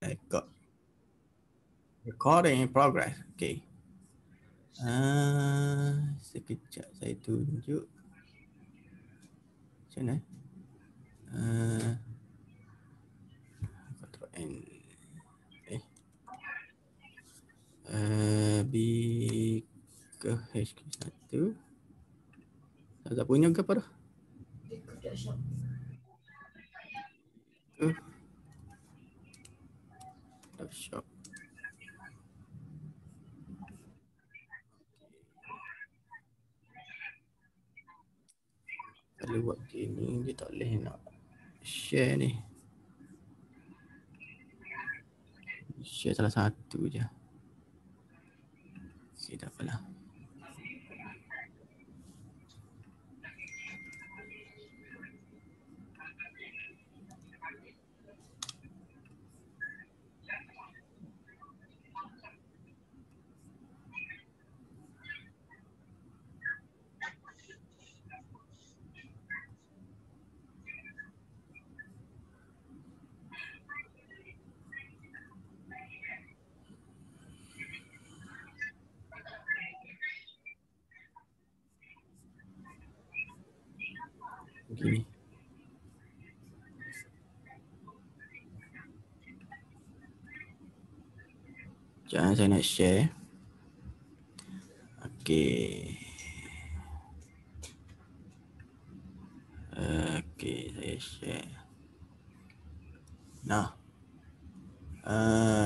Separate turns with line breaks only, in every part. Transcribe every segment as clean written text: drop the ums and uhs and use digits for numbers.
Record. Recording in progress. Okay. Sekejap saya tunjuk. Macam mana? Ctrl N. B ke HQ1. Tak punya ke apa dah? Ke Photoshop. Kalau buat gini dia tak boleh nak share ni. Share salah satu je. Okay, tak apalah. Begini. Jangan saya nak share. Okey. Okey, saya share. Nah.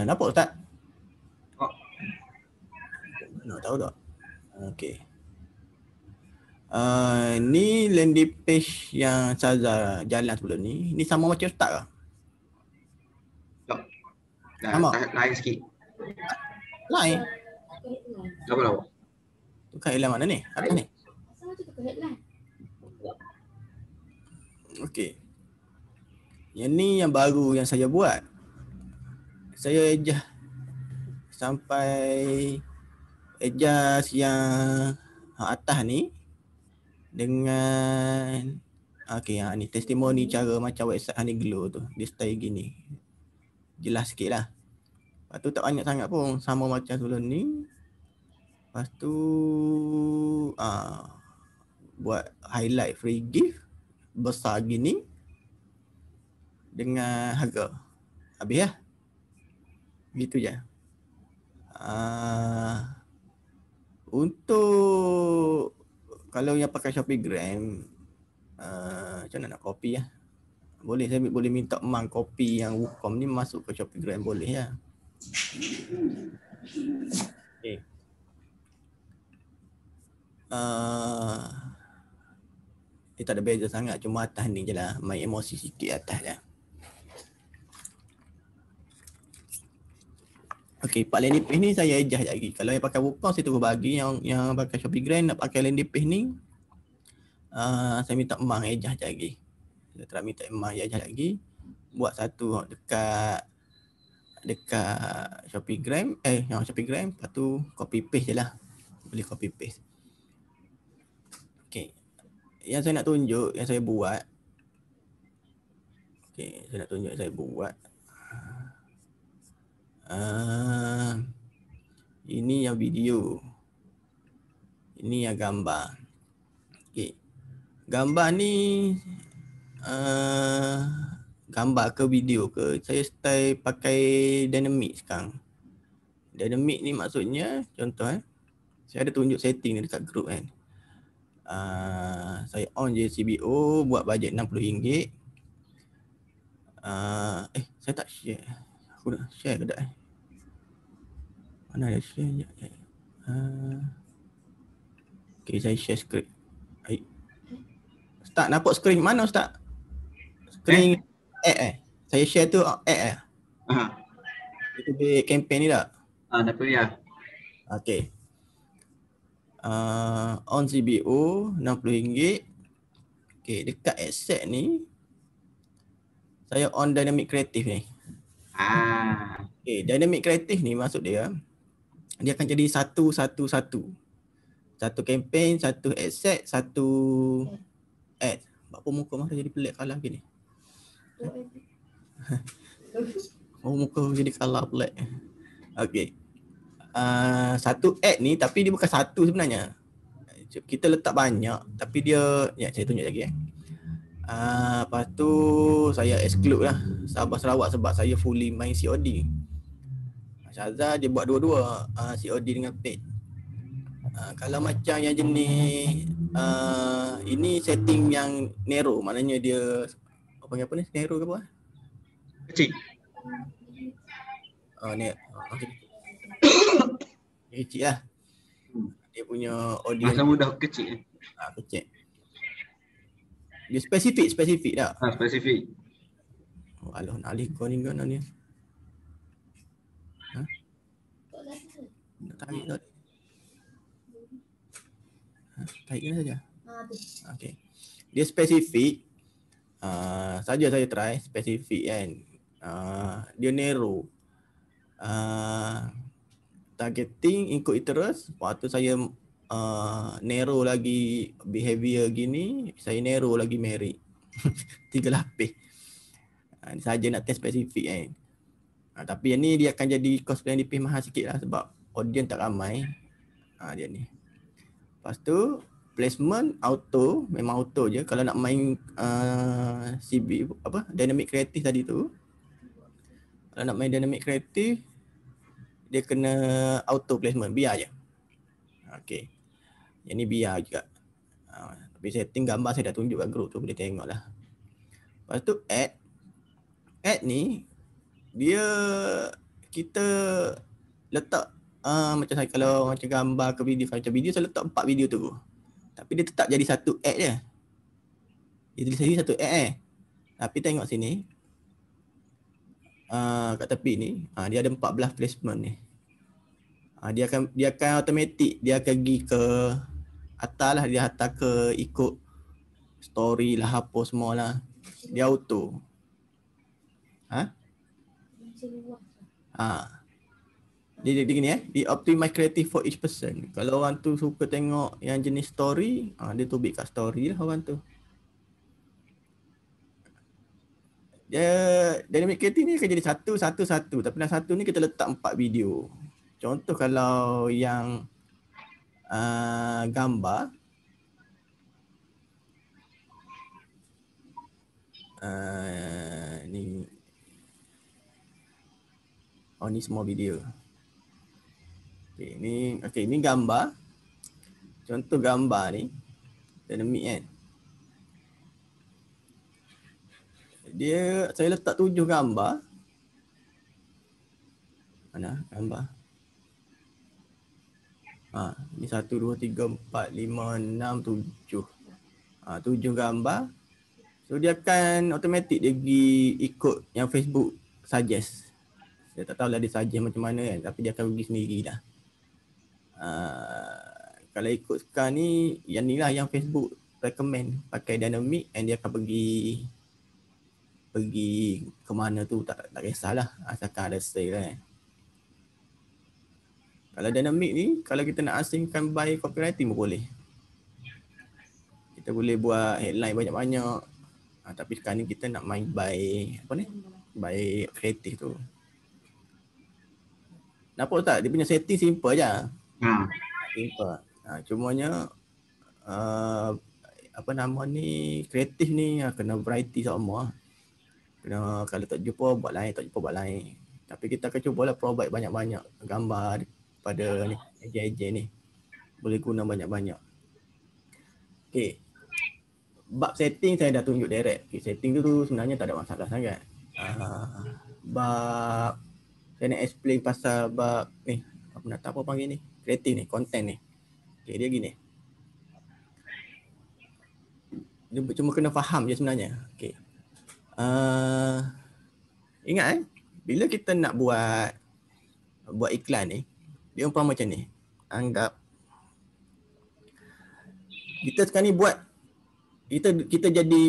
Nampak tak? Nak tahu tak? Okey. Ni landing page yang Saza jalan sebelum ni. Ni sama macam start ke?
Tak.
Sama?
Lain sikit.
Lain?
Apa lah?
Tukar headline mana ni? Atas ni? Okey. Yang ni yang baru yang saya buat. Saya adjust sampai adjust yang atas ni dengan ni testimoni cara macam website Honeyglow tu. Dia style gini. Jelas sikit lah. Lepas tu tak banyak sangat pun. Sama macam sebelum ni. Lepas tu buat highlight free gift besar gini dengan harga. Habis lah. Gitu je. Untuk kalau yang pakai Shopee-Gram, macam mana nak copy lah. Boleh, saya boleh minta Mang copy yang WooCommerce ni masuk ke Shopee-Gram, boleh lah. Okay. Dia tak ada beza sangat, cuma atas ni je lah. Main emosi sikit atas je. Okay, part landing page ni saya adjust lagi. Kalau yang pakai WooCommerce saya terus bagi. Yang pakai Shopee-Gram nak pakai landing page ni, saya minta Mang adjust lagi. Saya telah minta Mang adjust lagi. Buat satu dekat Shopee-Gram, yang Shopee-Gram, lepas tu copy paste je lah. Boleh copy paste. Okay. Yang saya nak tunjuk, yang saya buat. Okay, saya nak tunjuk yang saya buat. Ini yang video. Ini yang gambar. Okay. Gambar ni gambar ke video ke, saya style pakai dynamic sekarang. Dynamic ni maksudnya, contoh saya ada tunjuk setting ni dekat group kan. Saya on je CBO, buat bajet RM60. Saya tak share. Aku nak share ke tak? Mana ada share je. Okay, saya share screen. Ustaz, nampak screen mana Ustaz? Screen saya share tu ad Itu di campaign ni tak?
Dapat ya.
Okay. On CBO RM60. Okay, dekat asset ni saya on dynamic creative ni. Okay, dynamic creative ni maksud dia akan jadi satu. Satu campaign, satu asset, satu ad. Apa muka masa jadi pelik kalah gini? Oh, muka jadi color black. Okey. Satu ad ni tapi dia bukan satu sebenarnya. Kita letak banyak tapi dia, ya saya tunjuk lagi. Lepas tu saya exclude lah Sabah Sarawak sebab saya fully main COD. Syazal dia buat dua-dua, COD dengan paid. Kalau macam yang jenis ini setting yang narrow, maknanya dia apa panggil apa ni, narrow ke apa?
Kecil.
Ni okay. Dia kecil lah. Dia punya audio
Masa mudah kecil.
kecil. Dia spesifik tak?
Spesifik.
Oh, alah nak alih kau ni kan ni. Nak tarik tak? Tarik saja. Okey. Dia spesifik. Saja saya try spesifik kan. Dia narrow. Targeting ikut interest. Lepas tu saya narrow lagi behavior gini. Saya narrow lagi merit. 3 lapis. Saja nak test spesifik kan. Tapi yang ni dia akan jadi cost plan LNDP mahal sikit lah sebab audience tak ramai. Dia ni. Lepas tu placement auto, memang auto je. Kalau nak main CB apa dynamic creative tadi tu, kalau nak main dynamic creative dia kena auto placement, biar je. Okey. Yang ni biar juga. Tapi setting gambar saya dah tunjuk kat group tu, boleh tengok lah. Lepas tu ad ni dia kita letak macam saya kalau macam gambar ke video, macam video saya letak 4 video tu. Tapi dia tetap jadi satu ad je. Dia tulis jadi satu ad Tapi tengok sini. Kat tepi ni, dia ada 14 placement ni. Dia akan automatic, dia akan pergi ke atas lah, dia hantar ke ikut story lah apa semua lah. Dia auto. Dia gini dia optimize creative for each person. Kalau orang tu suka tengok yang jenis story, dia tubik kat story lah orang tu. Dia dynamic creative ni akan jadi satu. Tapi dalam satu ni kita letak 4 video. Contoh kalau yang gambar ni. Ni semua video. Okey, ni gambar. Contoh gambar ni dynamic kan. Saya letak 7 gambar. Mana gambar? Ni 1 2 3 4 5 6 7. 7 gambar. So dia akan automatic dia pergi ikut yang Facebook suggest. Saya tak tahu lah dia suggest macam mana kan, tapi dia akan pergi sendiri dah. Kalau ikut sekarang ni, yang ni lah yang Facebook recommend pakai dynamic, and dia akan pergi ke mana tu tak kisahlah, asalkan ada sale kan. Kalau dynamic ni, kalau kita nak asingkan by copywriting pun boleh. Kita boleh buat headline banyak-banyak. Tapi sekarang ni kita nak main by by kreatif tu. Nampak tak? Dia punya setting simple je. Simple. Cumanya kreatif ni kena variety semua. Kena, kalau tak jumpa buat lain, tak jumpa buat lain. Tapi kita akan cubalah provide banyak-banyak gambar pada ni ejen ni. Boleh guna banyak-banyak. Okey. Bab setting saya dah tunjuk direct. Okay, setting tu sebenarnya tak ada masalah sangat. Bab saya nak explain pasal bab ni, apa panggil ni? Kreatif ni, content ni. Okay, dia gini. Dia cuma kena faham je sebenarnya. Okay. Ingat bila kita nak buat iklan ni, dia umpama macam ni. Anggap kita sekarang ni buat, kita jadi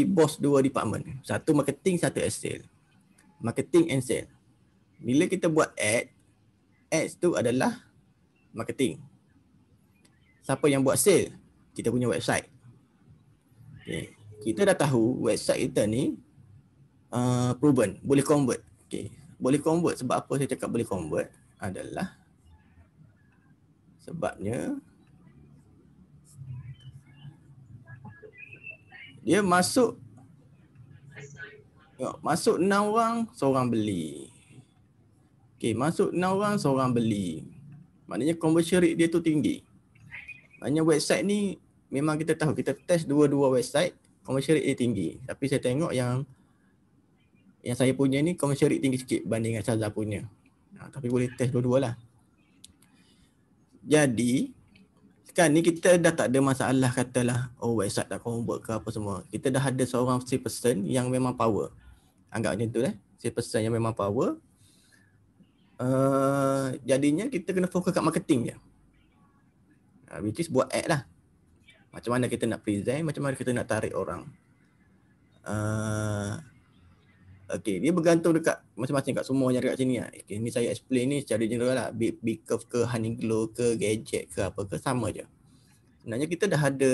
bos 2 department. Satu marketing, satu sale. Marketing and sale. Bila kita buat ads tu adalah marketing. Siapa yang buat sale? Kita punya website. Okay. Kita dah tahu website kita ni proven, boleh convert. Okay. boleh convert. Sebab apa saya cakap boleh convert adalah sebabnya dia masuk 6 orang, seorang beli. Okey, masuk 6 orang, seorang beli. Maknanya conversion rate dia tu tinggi. Maknanya website ni memang kita tahu, kita test dua-dua website, conversion rate dia tinggi. Tapi saya tengok yang saya punya ni conversion rate tinggi sikit banding dengan Shazza punya. Tapi boleh test dua-dua lah. Jadi sekarang ni kita dah tak ada masalah katalah website tak convert ke apa semua. Kita dah ada seorang salesperson yang memang power. Anggap macam tu salesperson yang memang power. Jadinya kita kena fokus kat marketing je. Which is buat ad lah. Macam mana kita nak present, macam mana kita nak tarik orang. Okay, dia bergantung dekat masing-masing kat semua yang dekat sini lah. Okay, ni saya explain ni secara general lah. Big Curve ke, Honeyglow ke, Gadget ke apa ke, sama je. Sebenarnya kita dah ada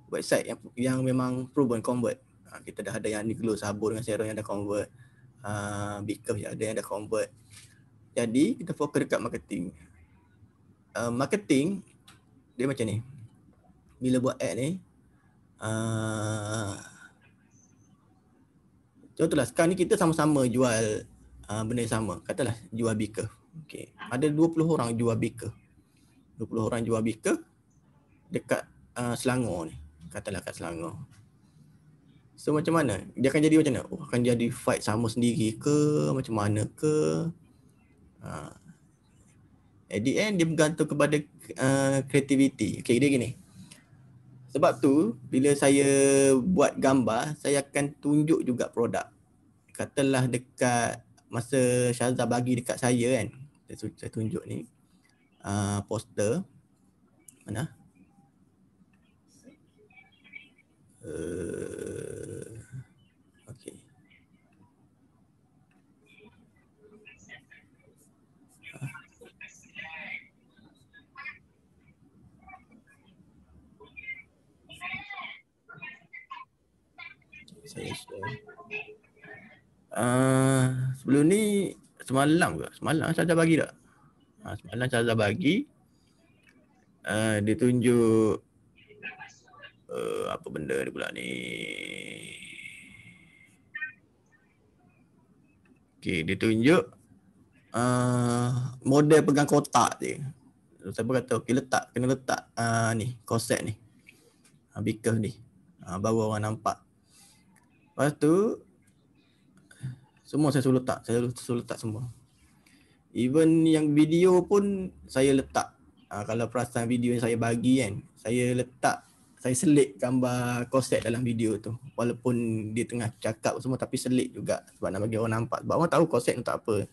website yang memang proven convert. Kita dah ada yang Honeyglow, sabun dengan serum yang dah convert. Big Curve ada yang dah convert. Jadi kita fokus dekat marketing. Marketing dia macam ni. Bila buat ad ni, contohlah sekarang ni kita sama-sama jual benda yang sama. Katalah jual beaker. Okey. Ada 20 orang jual beaker. 20 orang jual beaker dekat Selangor ni. Katalah kat Selangor. So macam mana? Dia akan jadi macam mana? Akan jadi fight sama sendiri ke? Macam mana ke? At the end dia bergantung kepada creativity. Okay, dia gini. Sebab tu bila saya buat gambar, saya akan tunjuk juga produk. Katalah dekat masa Shazza bagi dekat saya kan, saya tunjuk ni poster mana? Okay. Saya share. Sebelum ni semalam Shazza bagi tak? Semalam Shazza bagi. Dia tunjuk apa benda dia pula ni. Okay, dia tunjuk model pegang kotak je. Saya pun kata okay, kena letak ni korset ni. Beaker ni. Baru orang nampak. Lepas tu semua saya suruh letak semua. Even yang video pun saya letak. Kalau perasan video yang saya bagi kan, saya selit gambar korset dalam video tu. Walaupun dia tengah cakap semua tapi selit juga sebab nak bagi orang nampak. Sebab orang tahu korset tu tak apa.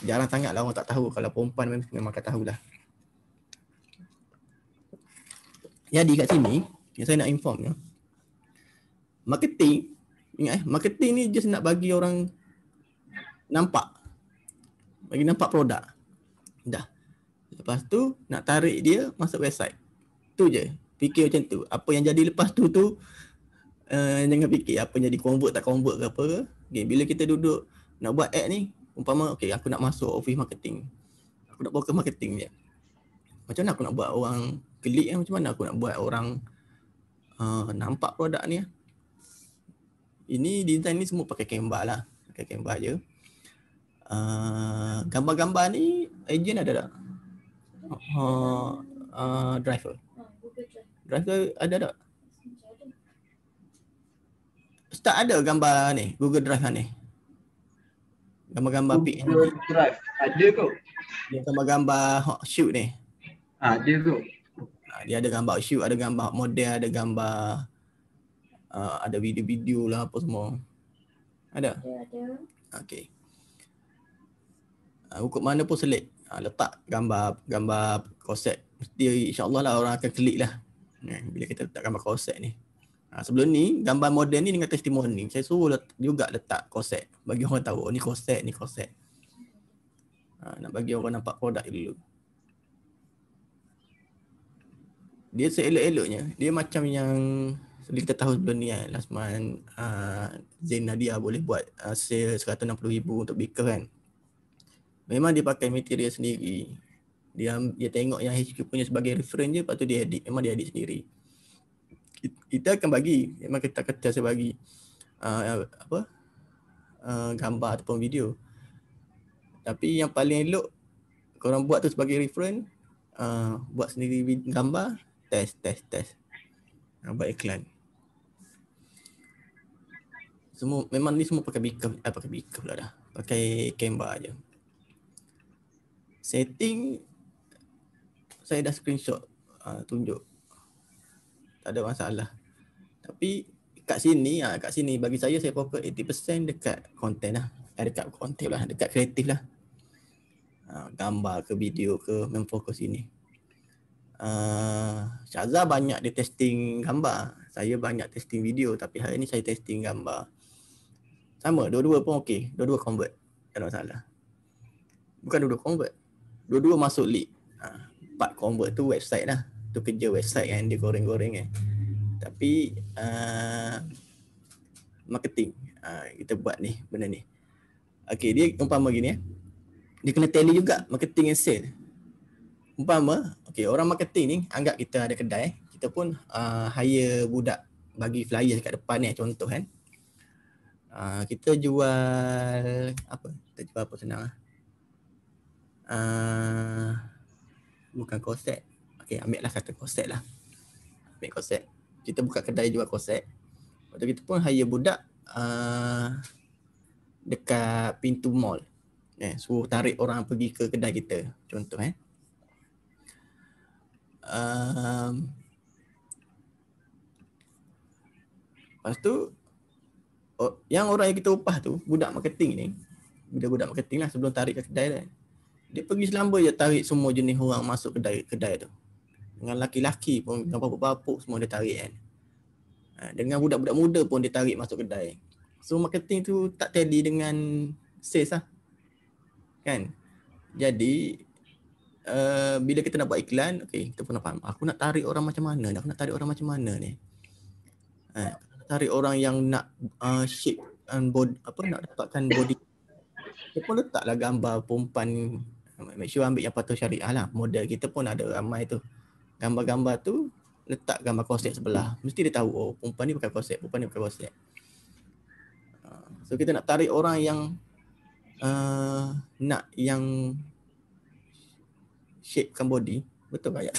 Jarang sangat lah orang tak tahu. Kalau perempuan memang akan tahulah. Jadi kat sini yang saya nak inform ya, marketing, ingat marketing ni just nak bagi orang nampak. Bagi nampak produk. Dah. Lepas tu nak tarik dia masuk website. Tu je. Fikir macam tu. Apa yang jadi lepas tu jangan fikir apa yang jadi convert tak convert ke apa ke. Okay, bila kita duduk nak buat ad ni, umpama okay, aku nak masuk office marketing. Aku nak fokus marketing je. Macam mana aku nak buat orang klik, macam mana aku nak buat orang nampak produk ni. Ini design ni semua pakai Canva lah. Pakai Canva je. Gambar-gambar ni agent ada tak? Driver. Driver ada tak? Start ada gambar ni, Google Drive ni. Gambar-gambar pic.
Google Drive ada kot.
Dia gambar-gambar hot shoot ni.
Ada kot.
Dia ada gambar shoot, ada gambar model, ada gambar ada video-video lah apa semua. Ada? Ada. Okey. Hukum mana pun select. Letak gambar korset. Mesti insya-Allah lah orang akan klik lah. Bila kita letak gambar korset ni. Sebelum ni gambar model ni dengan testimoni. Saya suruh juga letak korset. Bagi orang tahu ni korset, ni korset. Nak bagi orang nampak produk dulu. Dia seelok-eloknya. Dia macam yang Seperti kita tahu sebelum ni kan, last month Zain Nadia boleh buat sale 160,000 untuk beaker kan. Memang dia pakai material sendiri. Dia tengok yang HQ punya sebagai reference je, lepas tu dia edit. Memang dia edit sendiri. Kita akan bagi, memang kita saya bagi gambar ataupun video. Tapi yang paling elok korang buat tu sebagai reference, buat sendiri gambar, test. Buat iklan. Semua memang ni semua pakai beaker pula dah. Pakai Canva je. Setting saya dah screenshot, tunjuk. Tak ada masalah. Tapi kat sini bagi saya fokus 80% dekat konten lah. Dekat konten lah, dekat kreatif lah. Gambar ke video ke, memang fokus ini. Syazah banyak dia testing gambar. Saya banyak testing video, tapi hari ni saya testing gambar. Sama, dua-dua pun okey. Dua-dua convert. Tak ada masalah. Bukan dua-dua convert. Dua-dua masuk lead. Part convert tu website lah. Tu kerja website kan, dia goreng-goreng kan. Tapi marketing. Kita buat ni, benda ni. Okey, dia umpama gini dia kena tally juga marketing and sale. Umpama, okey, orang marketing ni anggap kita ada kedai, kita pun hire budak bagi flyer kat depan ni contoh kan. Kita jual apa? Kita jual apa senang lah. Bukan korset. Okey, ambil lah kata korset lah. Ambil korset. Kita buka kedai jual korset. Lepas tu kita pun hire budak dekat pintu mall. Suruh tarik orang pergi ke kedai kita. Contoh lepas tu yang orang yang kita upah tu, budak marketing ni, budak marketing lah sebelum tarik ke kedai kan. Dia pergi selamba je tarik semua jenis orang masuk kedai tu. Dengan laki-laki pun, dengan bapuk-bapuk semua dia tarik kan. Dengan budak-budak muda pun dia tarik masuk kedai. So marketing tu tak tally dengan sales lah. Kan? Jadi bila kita nak buat iklan, okey, kita pun nak faham. Aku nak tarik orang macam mana? Aku nak tarik orang macam mana ni? Tarik orang yang nak shape body, nak dapatkan body. Kita pun letaklah gambar perempuan, make sure ambil yang patuh syariah lah. Model kita pun ada ramai tu. Gambar-gambar tu letak gambar korset sebelah. Mesti dia tahu, oh perempuan ni pakai korset, perempuan ni pakai korset. So kita nak tarik orang yang nak yang shapekan body. Betul ayat?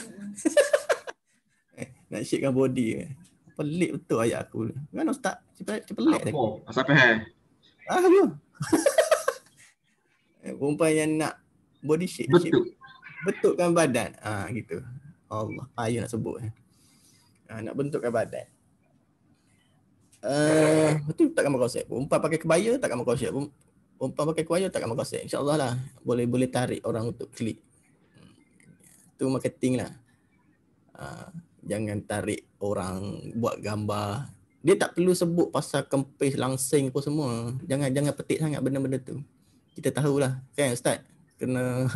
Nak shapekan body. Pelik betul ayat aku. Kan ustaz? Pelik dah.
Asal faham?
Ya. Perempuan yang nak body shape. Bentukkan badan. Gitu. Allah, payah nak sebut. Nak bentukkan badan. Betul tak gambar konsep. Perempuan pakai kebaya tak gambar konsep. Perempuan pakai kebaya tak gambar konsep. InsyaAllah lah. Boleh tarik orang untuk klik. Tu marketing lah. Jangan tarik orang buat gambar. Dia tak perlu sebut pasal kempis langsing pun semua. Jangan petik sangat benda-benda tu. Kita tahulah. Kan Ustaz? Kena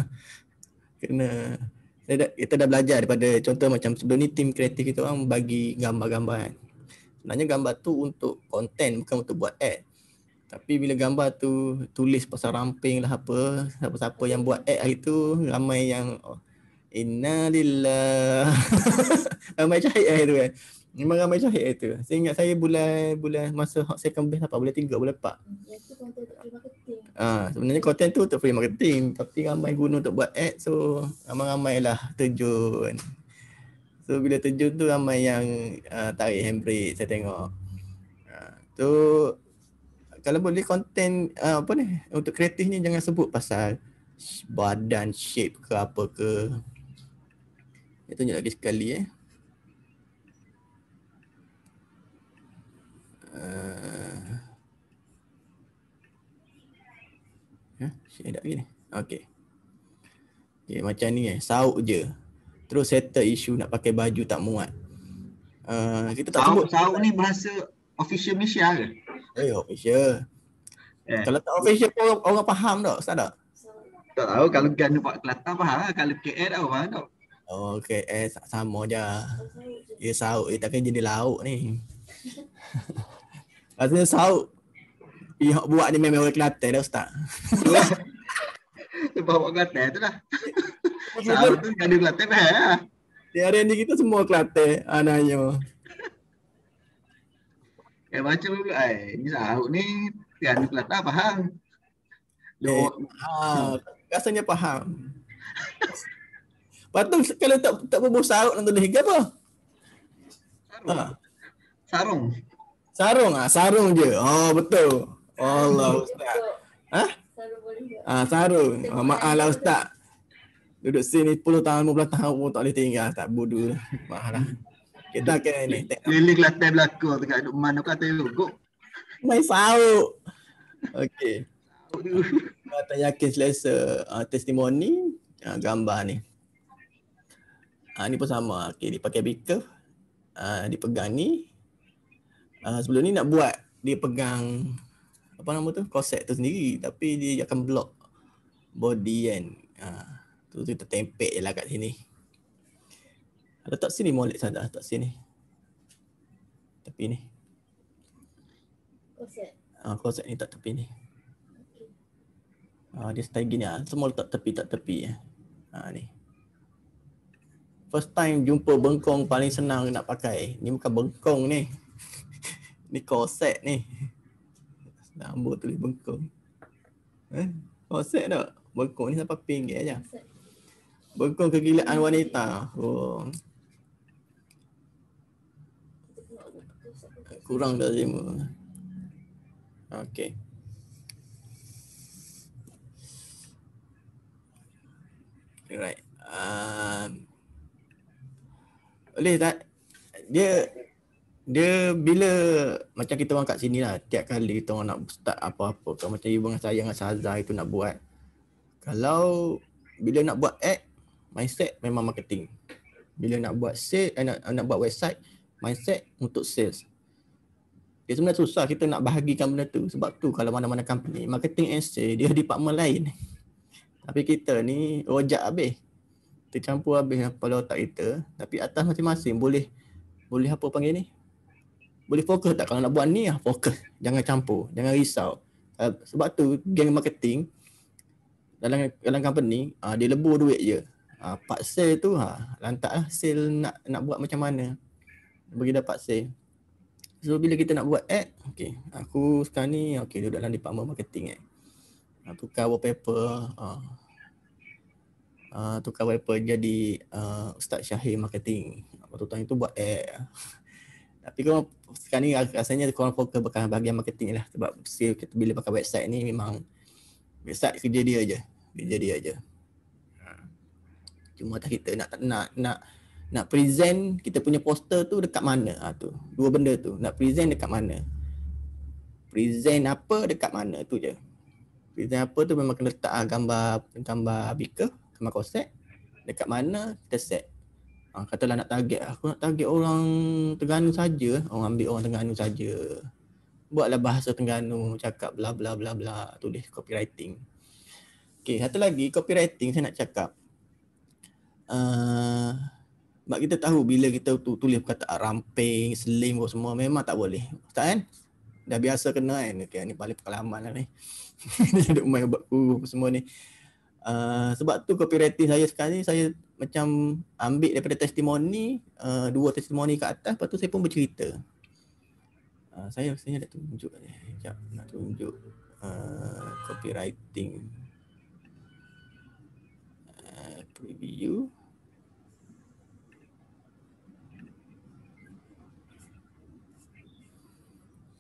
kita dah belajar daripada contoh macam sebelum ni tim kreatif kita orang bagi gambar-gambar kan. Sebenarnya gambar tu untuk konten, bukan untuk buat ad. Tapi bila gambar tu tulis pasal ramping lah apa, siapa-siapa yang buat ad hari tu ramai yang innalillah. Ramai cahaya tu kan. Memang ramai cahaya tu. Saya ingat saya bulan masa hot second base apa, bulan 3, bulan 4.
Itu konten untuk free marketing.
Sebenarnya konten tu untuk free marketing, tapi ramai guna untuk buat ad, so ramai-ramailah terjun. So bila terjun tu ramai yang tarik handbrake saya tengok. Tu kalau boleh konten untuk kreatif ni jangan sebut pasal badan shape ke apa ke. Saya tunjuk lagi sekali share dah lagi ni. Okey. Okay, macam ni sauk je. Terus settle isu nak pakai baju tak muat. Kita tak sebut
Sauk ni bahasa official Malaysia ke?
Official. Kalau tak official pun orang faham tak? Ustaz tak?
Tak tahu, kalau Gan buat Kelantan faham lah. Kalau KL tak faham tak?
Okay, sama je. Dia sauk, dia takkan jadi lauk ni. Rasanya sauk. Pihak buat ni memang orang Kelantan dah Ustaz.
Bawa Kelantan tu lah. Sahut tu gaduh Kelantan lah.
Hari ni kita semua Kelantan anaknya.
Macam ni sahut ni gaduh Kelantan faham.
Rasanya faham. Lepas tu kalau tak berbual sahut nak tulis ke apa?
Sarung.
Sarung je. Oh betul. Allah Ustaz.
Sarung boleh ke?
Sarung. Maaf lah Ustaz. Duduk sini 10 tahun, 15 tahun pun tak boleh tinggal. Tak bodoh. Maaf lah. Kita akan ni.
Liling Kelantan belakang tengah duduk mana kata logok.
Main sauk. Okey. Tak yakin selesa testimoni gambar ni. Ni pun sama. Okey, dia pakai beaker. Dia pegang ni. Sebelum ni nak buat dia pegang apa nama tu, korset tu sendiri, tapi dia akan block body kan. Tu kita tempel je lah kat sini. Letak sini molek saja, letak sini. Tepi ni. Korset ni tak tepi ni. Dia style gini lah. Semua letak tepi. Ni. First time jumpa bengkong paling senang nak pakai. Ni bukan bengkong ni. Ni korset ni. Nombor tulis bengkong. Korset tak? Bengkong ni sampai pinggir aja. Bengkong kegilaan wanita. Kurang dari 5. Okey. Alright. Boleh tak? Dia bila macam kita orang kat sini lah, tiap kali kita orang nak start apa-apa, kalau macam Ibu dengan saya dengan Sazah itu nak buat, kalau bila nak buat ad, mindset memang marketing. Bila nak buat sale, nak buat website, mindset untuk sales. Dia sebenarnya susah kita nak bahagikan benda tu. Sebab tu kalau mana-mana company, marketing and sales dia department lain. Tapi kita ni rojak habis. Tercampur habis kepala otak kita. Tapi atas masing-masing boleh apa panggil ni? Boleh fokus tak? Kalau nak buat ni fokus. Jangan campur, jangan risau. Sebab tu geng marketing dalam company dia lebur duit je. Part sale tu lantaklah sale nak buat macam mana. Bagi dapat sale. So bila kita nak buat ad, okey, aku sekarang ni duduk dalam department marketing tukar wallpaper. Tukar wallpaper jadi Ustaz Syahir marketing. Waktu itu buat ad. Tapi kalau sekarang ni rasanya korang fokus bahagian marketing lah. Sebab kita bila pakai website ni memang website kerja dia je. Cuma tak kita nak present kita punya poster tu dekat mana. Tu dua benda tu. Nak present dekat mana. Present apa dekat mana tu je. Present apa tu memang kena letak gambar beaker, gambar korset. Dekat mana kita set. Katalah nak target, aku nak target orang Terengganu saja, orang ambil orang Terengganu saja. Buatlah bahasa Terengganu, cakap bla bla bla bla, tulis copywriting. Okey, satu lagi copywriting saya nak cakap. Sebab kita tahu bila kita tulis perkataan ramping, slim semua memang tak boleh. Ustaz kan? Dah biasa kena kan. Okay, ni paling pengalaman lah ni. Dia duduk main buat guru semua ni. Sebab tu copywriting saya sekarang ni saya macam ambil daripada testimoni, 2 testimoni kat atas, lepas tu saya pun bercerita. Saya nak tunjuk sekejap, nak tunjuk copywriting preview.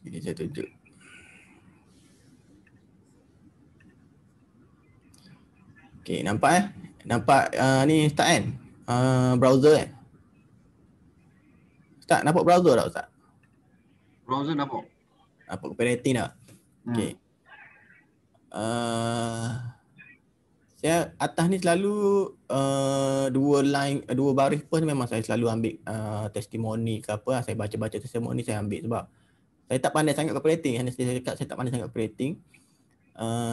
Ini saya tunjuk. Okey, nampak Nampak ni Ustaz kan? Browser kan? Ustaz, nampak browser tak Ustaz?
Browser nampak.
Nampak copywriting tak? Okey. Saya atas ni selalu 2 baris pun memang saya selalu ambil testimoni ke apa. Saya baca-baca testimoni saya ambil sebab saya tak pandai sangat copywriting. Saya tak pandai sangat copywriting.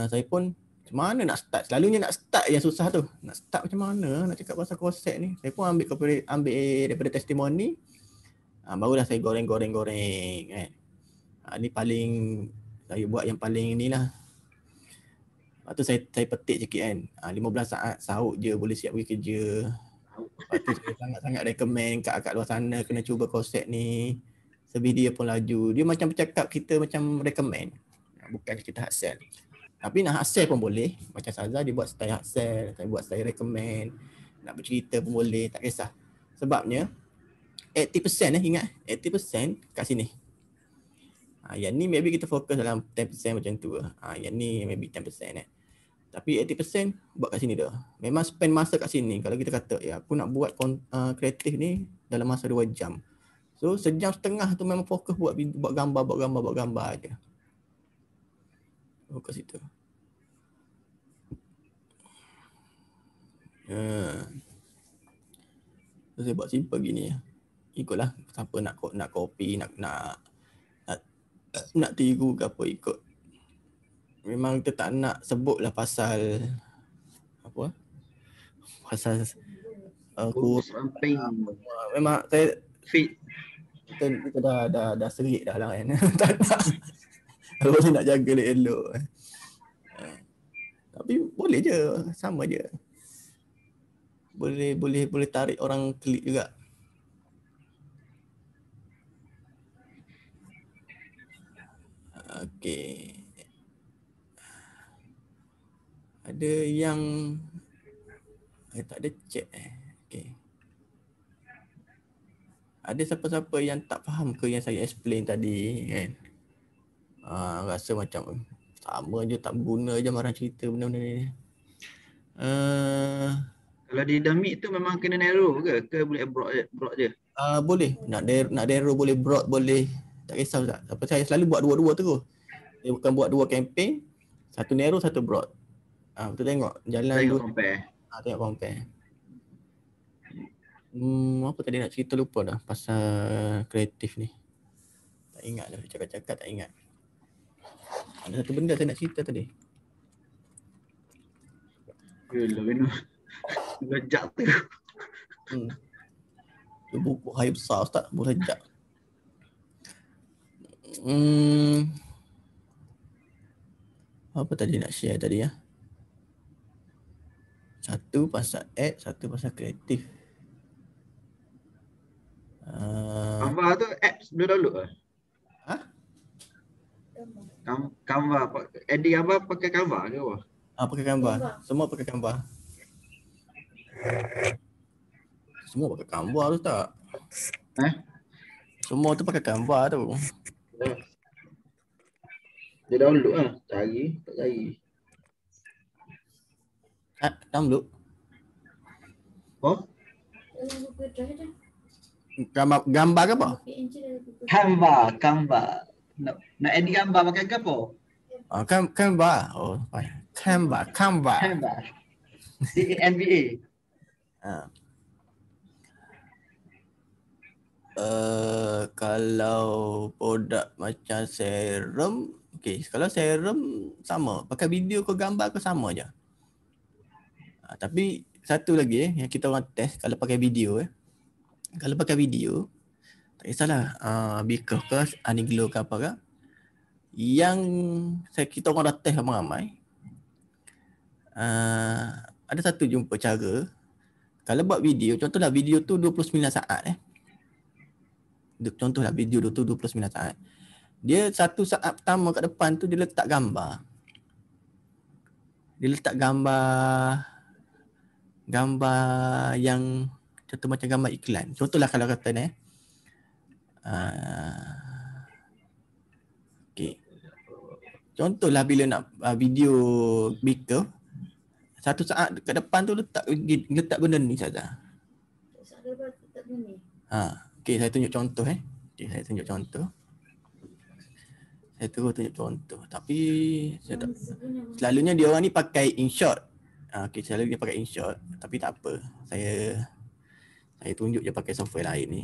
Saya pun macam mana nak start? Selalunya nak start yang susah tu. Nak start macam mana? Nak cakap pasal konsep ni. Saya pun ambil daripada testimoni. Barulah saya goreng kan. Ni paling saya buat yang paling inilah. Lepas tu saya petik sikit kan. 15 saat sahut je boleh siap pergi kerja. Lepas tu saya sangat-sangat recommend kat luar sana kena cuba konsep ni. Sebih dia pun laju. Dia macam bercakap kita macam recommend. Bukan kita hard sell. Tapi nak hard sell pun boleh. Macam Saza dia buat style hard sell. Saya buat style recommend. Nak bercerita pun boleh. Tak kisah. Sebabnya 80% ingat 80% kat sini. Yang ni maybe kita fokus dalam 10% macam tu. Yang ni maybe 10%. Tapi 80% buat kat sini dah. Memang spend masa kat sini. Kalau kita kata aku nak buat kreatif ni dalam masa 2 jam. So sejam setengah tu memang fokus buat gambar aje. Fokus situ. So, saya buat simple gini ya. Ikutlah siapa nak copy, nak tiru ke apa ikut. Memang kita tak nak sebutlah pasal apa? Pasal memang saya
fit
kita dah serik dah lah kan. Tak nak. Kalau saya nak jaga elok. Tapi boleh je, sama je. Boleh tarik orang klik juga. Okey. Ada yang tak ada chat Okey. Ada siapa-siapa yang tak faham ke yang saya explain tadi kan? Rasa macam sama je, tak berguna je marah cerita benda-benda ni.
Kalau dynamic tu memang kena narrow ke boleh broad je?
Boleh. Nak narrow boleh, broad boleh. Tak kisah Ustaz. Apa saya selalu buat dua-dua terus. Saya bukan buat dua campaign, satu narrow, satu broad. Betul tengok jalan
Tengok
dua.
compare.
Tengok compare. Apa tadi nak cerita lupa dah pasal kreatif ni. Tak ingat dah, cakap-cakap tak ingat. Ada satu benda saya nak cerita tadi.
Kena lejak tu.
Dia buku hai besar Ustaz, boleh lejak. Apa tadi nak share tadi ya? Satu pasal ad, satu pasal kreatif.
Canva tu apps boleh download ke? Canva, edit gambar pakai Canva ke apa?
Pakai Canva. Semua pakai Canva. Semua pakai Canva tu tak? Semua tu pakai Canva tu.
Dia download lah. Cari, tak cari.
Download?
Oh?
Gambar ke apa?
Canva. Nak edit gambar pakai ke apa?
Canva. Oh, Canva.
Canva. C-A-N-V-A.
Kalau produk macam serum, kalau serum sama, pakai video ke gambar ke sama je. Tapi satu lagi yang kita orang test kalau pakai video Kalau pakai video tak kisahlah Beaker ke Aniglo ke apa ke. Yang kita orang dah test ramai-ramai. Ada satu jumpa cara. Kalau buat video, contohlah video tu 29 saat Contohlah video tu 29 saat. Dia 1 saat pertama kat depan tu dia letak gambar. Dia letak gambar yang contoh macam gambar iklan. Contohlah kalau kata ni contohlah bila nak video Beaker 1 saat kat depan tu letak benda ni saja. Saya tunjuk contoh saya tunjuk contoh. Saya terus tunjuk contoh. Tapi selalunya dia orang ni pakai InShot. Selalu dia pakai InShot. Tapi tak apa. Saya tunjuk je pakai software lain ni.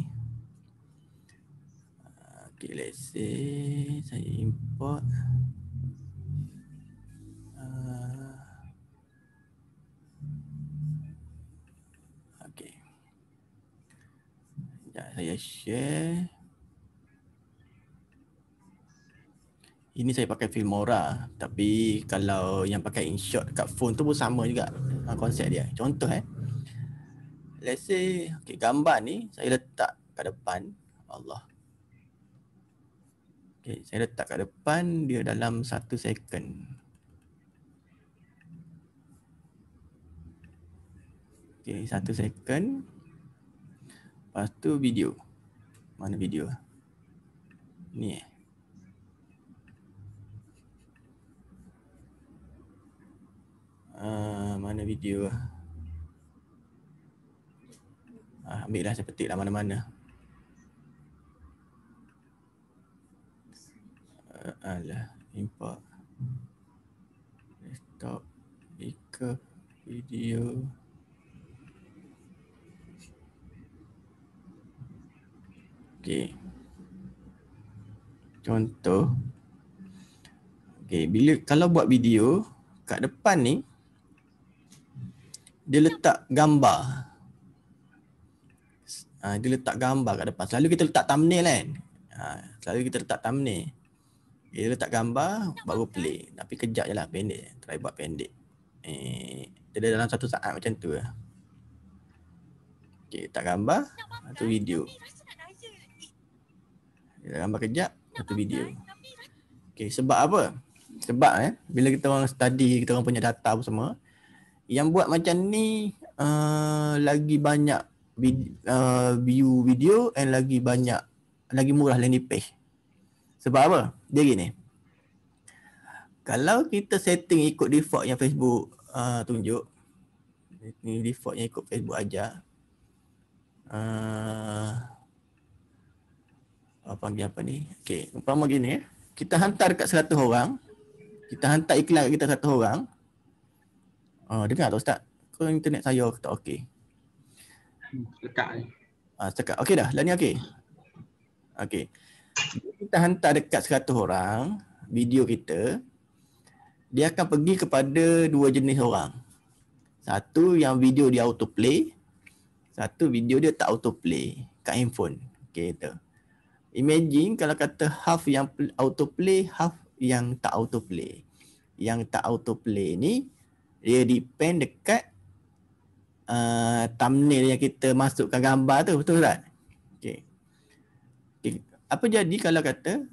Let's say saya import. Saya share. Ini saya pakai Filmora, tapi kalau yang pakai InShot dekat phone tu pun sama juga konsep dia. Contoh let's say gambar ni saya letak kat depan. Allah. Saya letak kat depan dia dalam 1 second. Okay, 1 second. Lepas tu video. Mana video? Ni mana video? Ambil lah, saya petik lah mana-mana. Alah, import. Desktop, speaker, video. Okay. Contoh. Okay, kalau buat video kat depan ni dia letak gambar. Dia letak gambar kat depan. Selalu kita letak thumbnail kan. Selalu kita letak thumbnail. Dia letak gambar baru play. Tapi kejap je lah, pendek. Try buat pendek. Dia dalam 1 saat macam tu lah. Okay, letak gambar, satu video. Dia letak gambar kejap, satu video. Okay, sebab apa? Sebab bila kita orang study, kita orang punya data apa semua, yang buat macam ni lagi banyak view video and lagi murah landing page. Sebab apa? Dia gini. Kalau kita setting ikut default yang Facebook tunjuk, ni default yang ikut Facebook aja. Panggil apa ni? Okey, umpama gini kita hantar dekat 100 orang. Kita hantar iklan kat kita 100 orang. Dengar tak Ustaz? Kau internet saya tak okey.
Dekat ni.
Cakap okey dah. Lah ni okey. Okey. Kita hantar dekat 100 orang video kita, dia akan pergi kepada 2 jenis orang. Satu yang video dia autoplay, satu video dia tak autoplay kat handphone. Okey tu. Imagine kalau kata half yang autoplay, half yang tak autoplay. Yang tak autoplay ni dia depend dekat thumbnail yang kita masukkan gambar tu, betul tak? Okey. Okay. Apa jadi kalau kata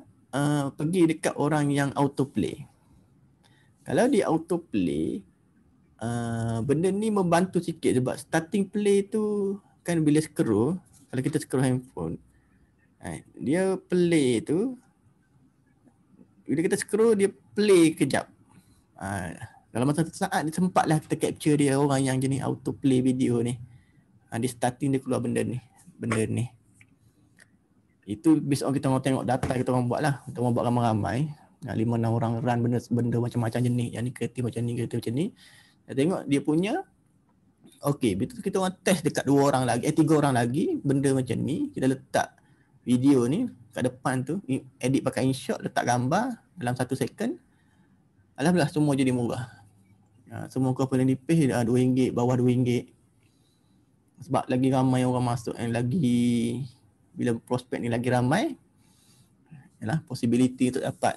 pergi dekat orang yang autoplay? Kalau dia autoplay, benda ni membantu sikit sebab starting play tu kan bila scroll, kalau kita scroll handphone, dia play tu, bila kita scroll dia play kejap. Dalam masa saat dia sempatlah kita capture dia orang yang jenis autoplay video ni. Dia starting dia keluar benda ni. Itu based on kita orang tengok data kita orang buat lah. Kita orang buat ramai-ramai. 5-6 orang run benda macam-macam jenis. Yang ni kreatif macam ni, kreatif macam ni. Kita tengok dia punya. Okay, betul kita orang test dekat 2 orang lagi, 3 orang lagi benda macam ni. Kita letak video ni kat depan tu, edit pakai InShot, letak gambar dalam 1 second. Alhamdulillah semua jadi murah. Semua kau boleh nipis RM2, bawah RM2. Sebab lagi ramai orang masuk and lagi bila prospek ni lagi ramai, yalah, possibility untuk dapat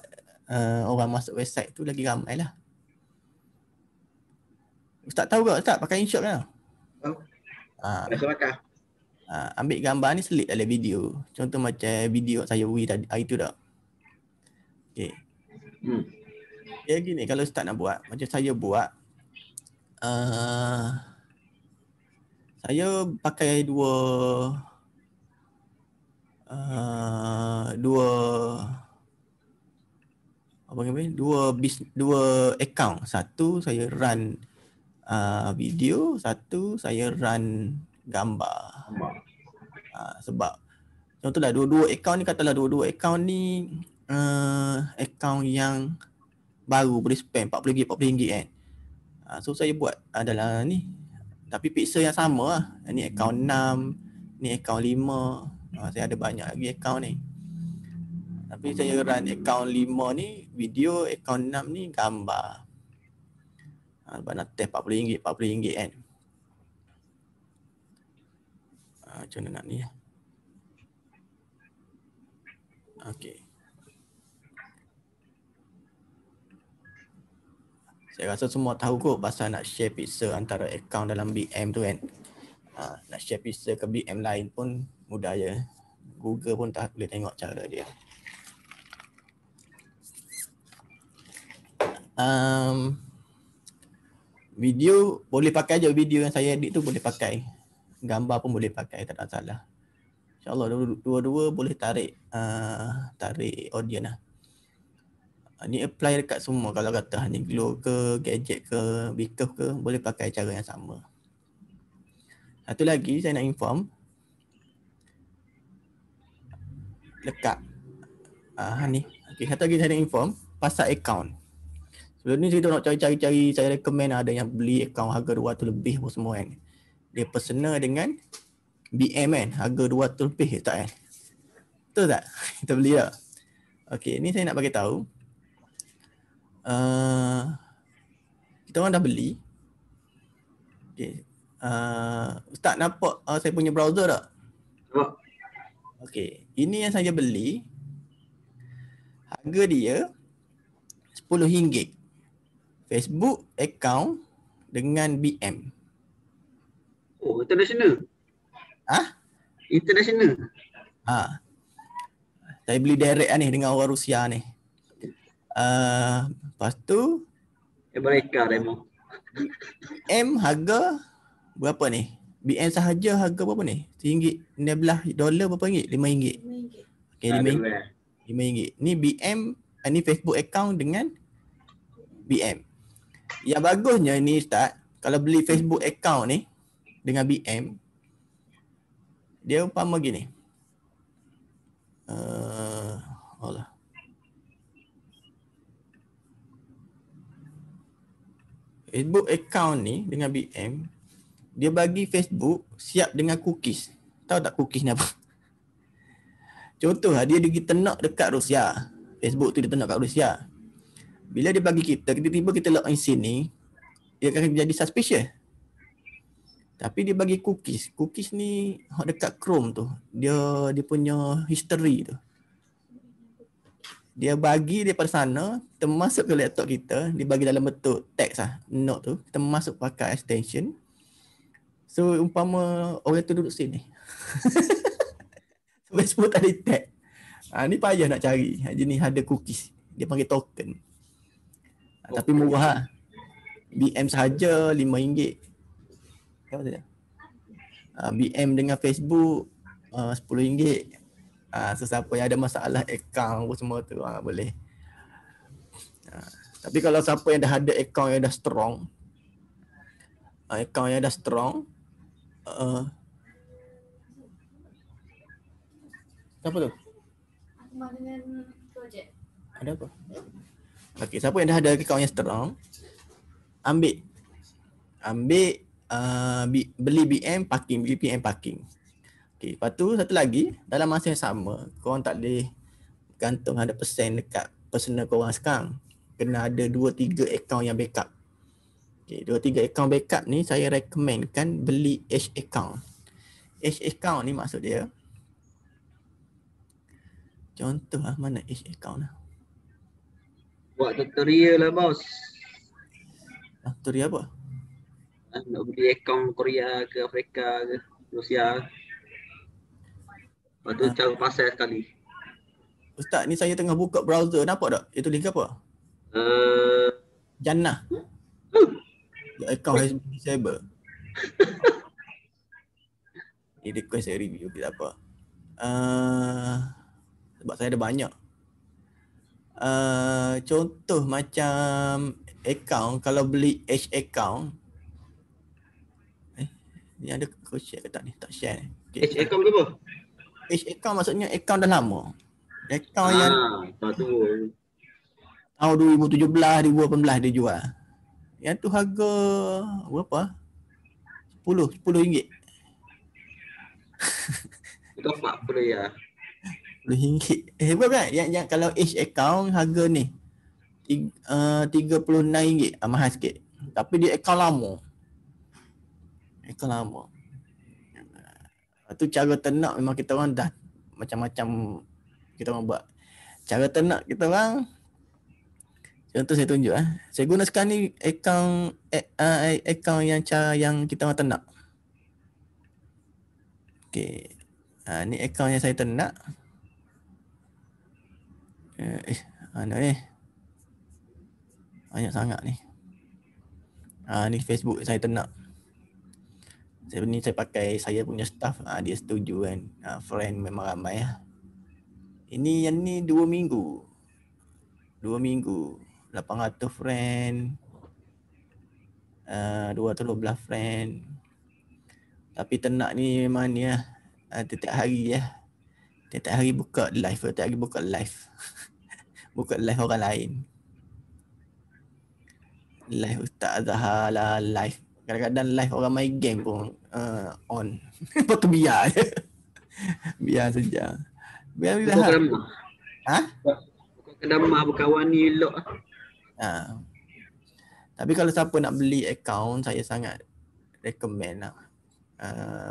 orang masuk website tu lagi ramai lah. Ustaz tahu ke Ustaz pakai InShot kan?
Tahu. Silakan.
Ambil gambar ni selit dalam video. Contoh macam video saya tadi hari tu dah. Okey. Ya gini, kalau Ustaz nak buat macam saya buat, saya pakai dua account. Satu saya run video, satu saya run gambar. Sebab contohlah dua-dua account ni, katalah dua-dua account ni account yang baru boleh spend RM40 kan. So saya buat adalah ni, tapi pixel yang sama lah. Ni account 6, ni account 5. Saya ada banyak lagi account ni. Tapi saya run account 5 ni video, account 6 ni gambar. Sebab nak test RM40 kan. Macam mana nak ni. Okey. Saya rasa semua tahu kot pasal nak share pixel antara akaun dalam BM tu kan. Nak share pixel ke BM lain pun mudah je. Google pun tak boleh tengok cara dia. Video boleh pakai je, video yang saya edit tu boleh pakai. Gambar pun boleh pakai, tak ada masalah. InsyaAllah dua-dua boleh tarik audience lah. Ni apply dekat semua, kalau kata hanya glow ke, gadget ke, beacon ke, boleh pakai cara yang sama. Satu lagi saya nak inform. Lekat. Ni. Okay, satu lagi saya nak inform pasal account. Sebelum ni kita nak cari-cari, saya recommend ada yang beli account harga 200 lebih pun semua kan. Dia personal dengan BM kan, harga 200 lebih tak kan? Betul tak? Kita beli tak? Okay, ni saya nak bagi tahu. Kita orang dah beli. Okay. Ustaz nampak saya punya browser tak?
Nampak.
Okay, ini yang saya beli. Harga dia RM10. Facebook account dengan BM.
Oh, international. International.
Saya beli direct ni dengan orang Rusia ni. Lepas tu
Mereka demo.
BM harga berapa ni? BM sahaja harga berapa ni? $16 berapa ringgit? RM5. Okay, RM5. Ni BM, ni Facebook account dengan BM. Yang bagusnya ni Ustaz, kalau beli Facebook account ni dengan BM, dia umpama gini. Allah. Facebook account ni dengan BM, dia bagi Facebook siap dengan cookies. Tahu tak cookies ni apa? Contoh dia ternak dekat Rusia. Facebook tu dia ternak kat Rusia. Bila dia bagi kita, tiba-tiba kita login sini, dia akan jadi suspicious. Tapi dia bagi cookies. Cookies ni dekat Chrome tu. Dia punya history tu. Dia bagi daripada sana, kita masuk ke laptop kita, dia bagi dalam bentuk teks lah, note tu. Kita masuk pakai extension. So umpama orang tu duduk sini. Facebook tak detect. Ni payah nak cari. Jenis ada cookies. Dia panggil token. Tapi murah lah. BM sahaja RM5. Apa saja? BM dengan Facebook RM10. So siapa yang ada masalah account semua tu boleh. Tapi kalau siapa yang dah ada account yang dah strong, siapa tu?
Akmal dengan projek.
Ada apa? Okey, siapa yang dah ada account yang strong, ambil beli BM parking, beli BM parking. Okey, lepas tu satu lagi, dalam masa yang sama, korang tak boleh gantung 100% dekat personal korang sekarang. Kena ada 2-3 account yang backup. Okey, 2-3 account backup ni saya recommendkan beli H account. H account ni maksud dia, contoh mana H account lah.
Buat tutorial lah bos.
Tutorial apa?
Nak beli akaun Korea ke Afrika ke Rusia. Lepas tu cara pasal sekali.
Ustaz, ni saya tengah buka browser, nampak tak? Itu link apa? Jannah. Account has been disabled. Ni request saya review kita apa. Sebab saya ada banyak. Contoh macam account, kalau beli H account, ni ada kau share ke tak ni? Tak share.
Okay. H account ke apa?
H account maksudnya account dah lama. Account yang tahun 2017, 2018 dia jual. Yang tu harga berapa? RM10.
Itu apa boleh ya?
RM10. Berapa kan? Yang kalau H account harga ni RM36. Mahal sikit. Tapi dia account lama. Tu cara ternak memang kita orang dah macam-macam kita orang buat cara ternak kita orang. Contoh saya tunjuk Saya guna sekarang ni akaun yang cara yang kita orang ternak. Okey. Ni akaun yang saya ternak. Mana ni? Banyak sangat ni. Ni Facebook saya ternak. Saya pakai saya punya staff. Dia setuju kan. Friend memang ramai Ini yang ni 2 minggu. 800 friend. 212 friend. Tapi ternak ni memang ni tiap hari Tiap hari buka live. Buka live orang lain. Live Ustaz Azhar lah, live. Kadang-kadang live orang main game pun on. Lepas tu biar je. Biar saja. Biar
Buka kedama. Buka kedama berkawan ni elok.
Tapi kalau siapa nak beli akaun, saya sangat recommend lah.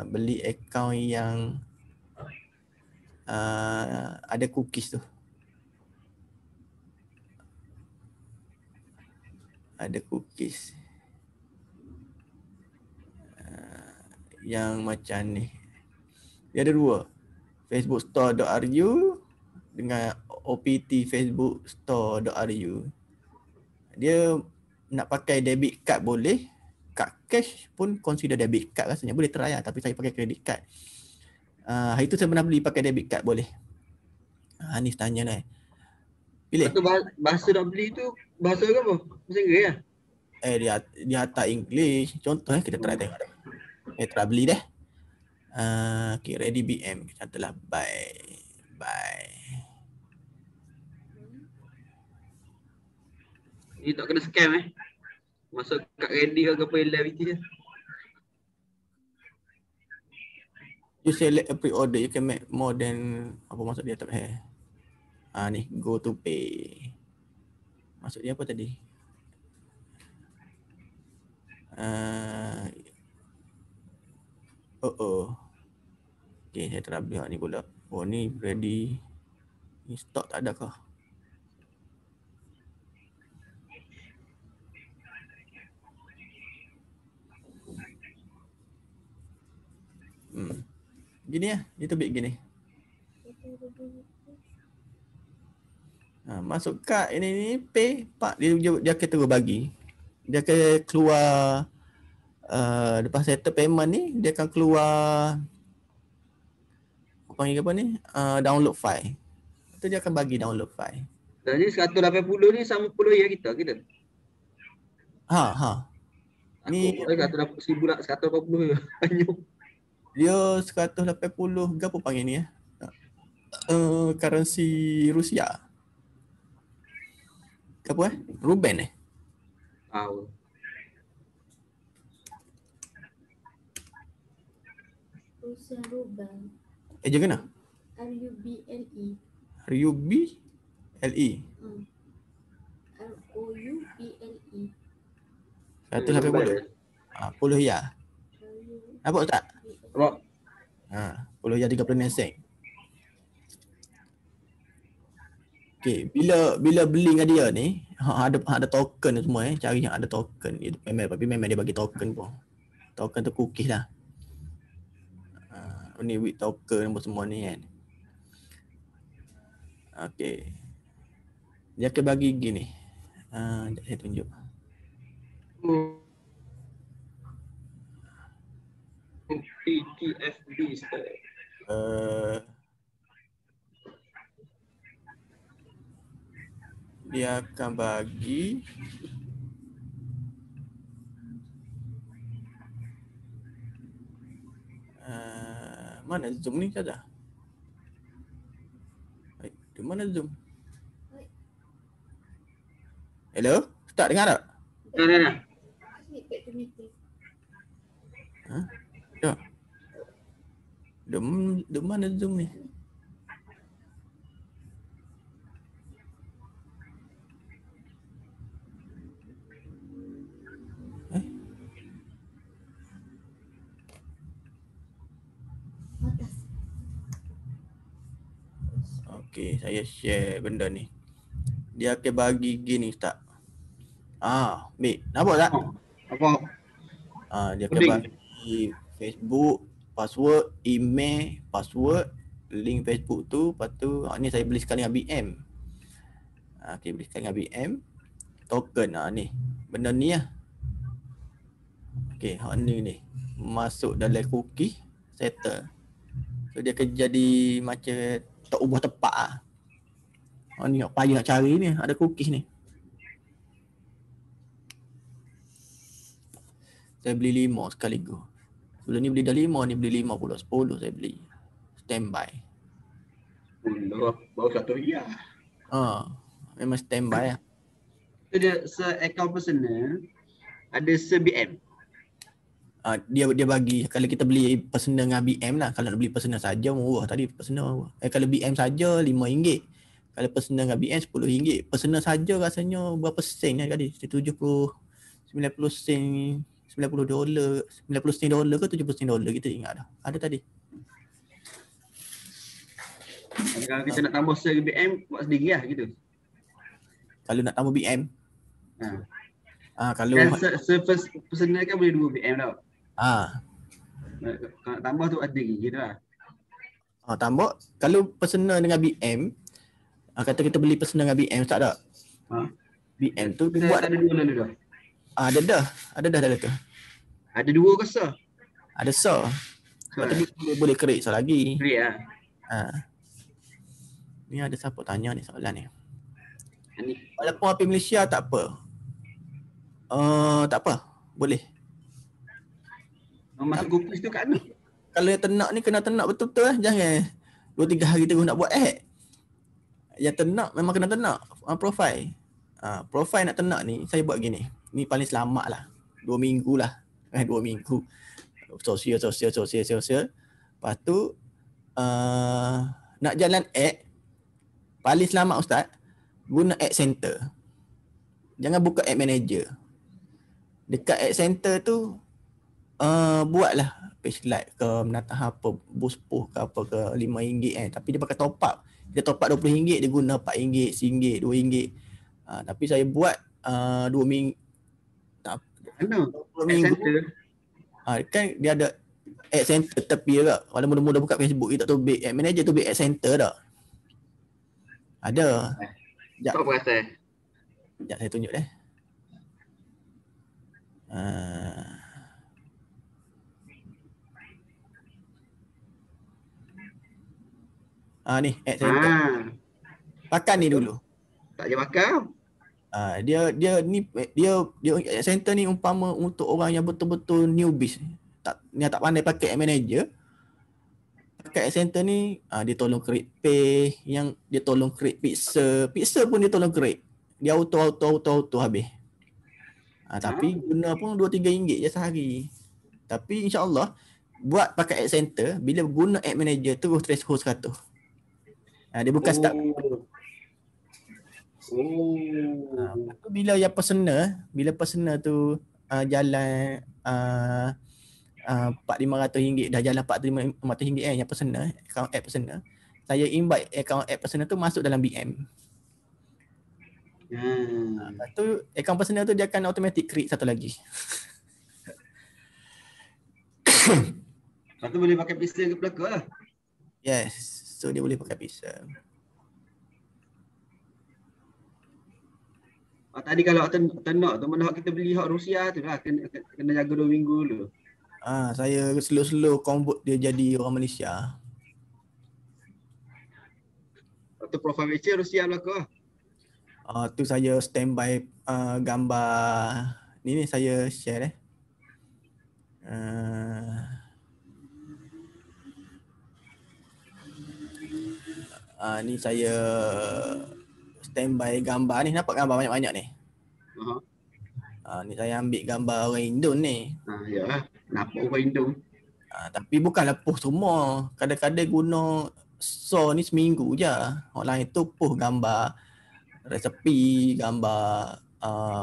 Beli akaun yang ada cookies tu. Ada cookies. Yang macam ni. Dia ada 2. facebookstore.ru dengan optfacebookstore.ru. Dia nak pakai debit card boleh. Kad cash pun consider debit card rasanya. Boleh try lah. Tapi saya pakai credit card. Hari tu saya pernah beli pakai debit card boleh. Hanif tanya ni. Pilih.
Lepas tu bahasa nak beli tu bahasa ke apa? Bahasa Inggeris lah?
Dia hantar English. Contoh kita try tengok. Try beli dah. Okay, ready BM. Katalah bye.
Ni tak kena scam Masuk kat ready ke apa live je.
You select a pre-order, you can make more than apa maksud dia tak ni go to pay. Maksud dia apa tadi? Okay, saya terabih ni pula. Oh ni ready. Ni stok tak ada kah? Gini dia terbit gini. Masuk kad ini pay pak dia akan terus bagi. Dia akan keluar lepas settle payment ni dia akan keluar panggil apa ni? Download file. Itu dia akan bagi download file.
Dan ni 180 ni sama puluh ya kita. Ni 180 180 banyak.
Dia 180 berapa panggil ni currency Rusia. Apa Ruben
Tahu.
Rusia Ruben.
Jangan kena?
RUBLE.
RUBLE.
ROUBLE.
180. 10 ya. Nampak tak?
Rock.
10 ya 36 sen. Okay, bila beli dengan dia ni, ada token semua cari yang ada token. Memang dia bagi token pun. Token tu cookies lah. Ni with token semua ni kan. Okay. Dia akan bagi gini. Saya tunjuk.
PTFB store.
Dia akan bagi mana Zoom ni saja. Di mana Zoom? Hello? Start dengar tak?
Nah.
Ya. Di mana Zoom ni? Okey, saya share benda ni. Dia akan bagi gini Ustaz. Mik, nampak tak?
Apa?
Dia akan
Coding.
bagi Facebook, password, email, password, link Facebook tu, lepas tu ni saya beli sekali dengan BM. Okey, beli sekali dengan BM. Token ni. Benda ni lah. Okey, ni. Masuk dalam cookie, settle. So dia akan jadi macam tak ubah tepat ah. Ni payah nak cari ni, ada cookies ni. Saya beli 5 sekaligus. Sebelum ni beli dah 5, ni beli 5 pula. 10 saya beli. Standby.
Baru 1 riyal.
Memang standby lah.
So dia se-account personal ada se-BM.
Dia bagi kalau kita beli personal dengan BM lah. Kalau nak beli personal saja murah tadi personal. Kalau BM saja RM5. Kalau personal dengan BM RM10. Personal saja rasanya berapa sen tadi? 90 sen, $90, $90 ke $70 kita ingat dah. Ada tadi.
Kalau kita nak tambah se-BM buat sendiri lah gitu.
Kalau nak tambah BM. Kalau
Kan se-personal kan boleh 2 BM tau. Kalau nak tambah tu ada sendiri gitu lah.
Tambah kalau personal dengan BM, kata kita beli personal dengan BM tak tak? BM tu
Kita
buat
ada 2 lalu dah.
Ada dah dalam tu.
Ada 2 ke sah?
Ada so. Lepas tu boleh create so lagi.
Create lah.
Ni ada siapa tanya ni soalan ni.
Ni.
Walaupun api Malaysia tak apa. Tak apa. Boleh.
Masuk cookies tu kat mana?
Kalau yang ternak ni kena ternak betul-betul lah. Jangan 2-3 hari terus nak buat hack. Yang ternak memang kena ternak. Profile. Profile nak ternak ni saya buat gini. Ni paling selamat lah. 2 minggu lah. 2 minggu. Sosial. Lepas tu nak jalan ad paling selamat Ustaz, guna ad center. Jangan buka ad manager. Dekat ad center tu buatlah page like ke menatah apa, boost push ke apa ke RM5 tapi dia pakai top up. Dia top up RM20, dia guna RM4, RM1, RM2. Tapi saya buat 2 minggu.
Mana?
2 minggu. Kan dia ada ad center tepi juga. Kalau mula-mula buka Facebook kita tu ad manager tu ad center dah. Ada.
Tak perasan.
Sekejap saya tunjuk deh. Ni ad center. Pakai ni dulu.
Tak payah pakai.
Dia ad center ni umpama untuk orang yang betul-betul newbies. Tak pandai pakai ad manager. Pakai ad center ni dia tolong create page, yang dia tolong create pixel pun dia tolong create. Dia auto habis. Tapi guna pun RM2-3 je sehari. Tapi insya-Allah buat pakai ad center, bila guna ad manager terus threshold 100. Dia bukan start. Bila yang personal tu jalan RM400-500 dah jalan RM400-500 yang personal, account app personal. Saya invite account app personal tu masuk dalam BM. Lepas tu account personal tu dia akan automatic create satu lagi.
Lepas tu boleh pakai pixel ke belakang lah.
Yes, so dia boleh pakai pixel.
Tadi kalau ternak tu mana hak kita beli hak Rusia tu lah, kena jaga 2 minggu dulu.
Saya slow convert dia jadi orang Malaysia.
Waktu profile picture Rusia belakang.
Tu saya standby gambar ni saya share ni saya standby gambar ni, nampak gambar banyak-banyak ni. Ni saya ambil gambar orang Indon ni.
Ya, nampak orang Indon.
Tapi bukanlah post semua. Kadang-kadang guna ni seminggu je. Orang lain tu post gambar resepi, gambar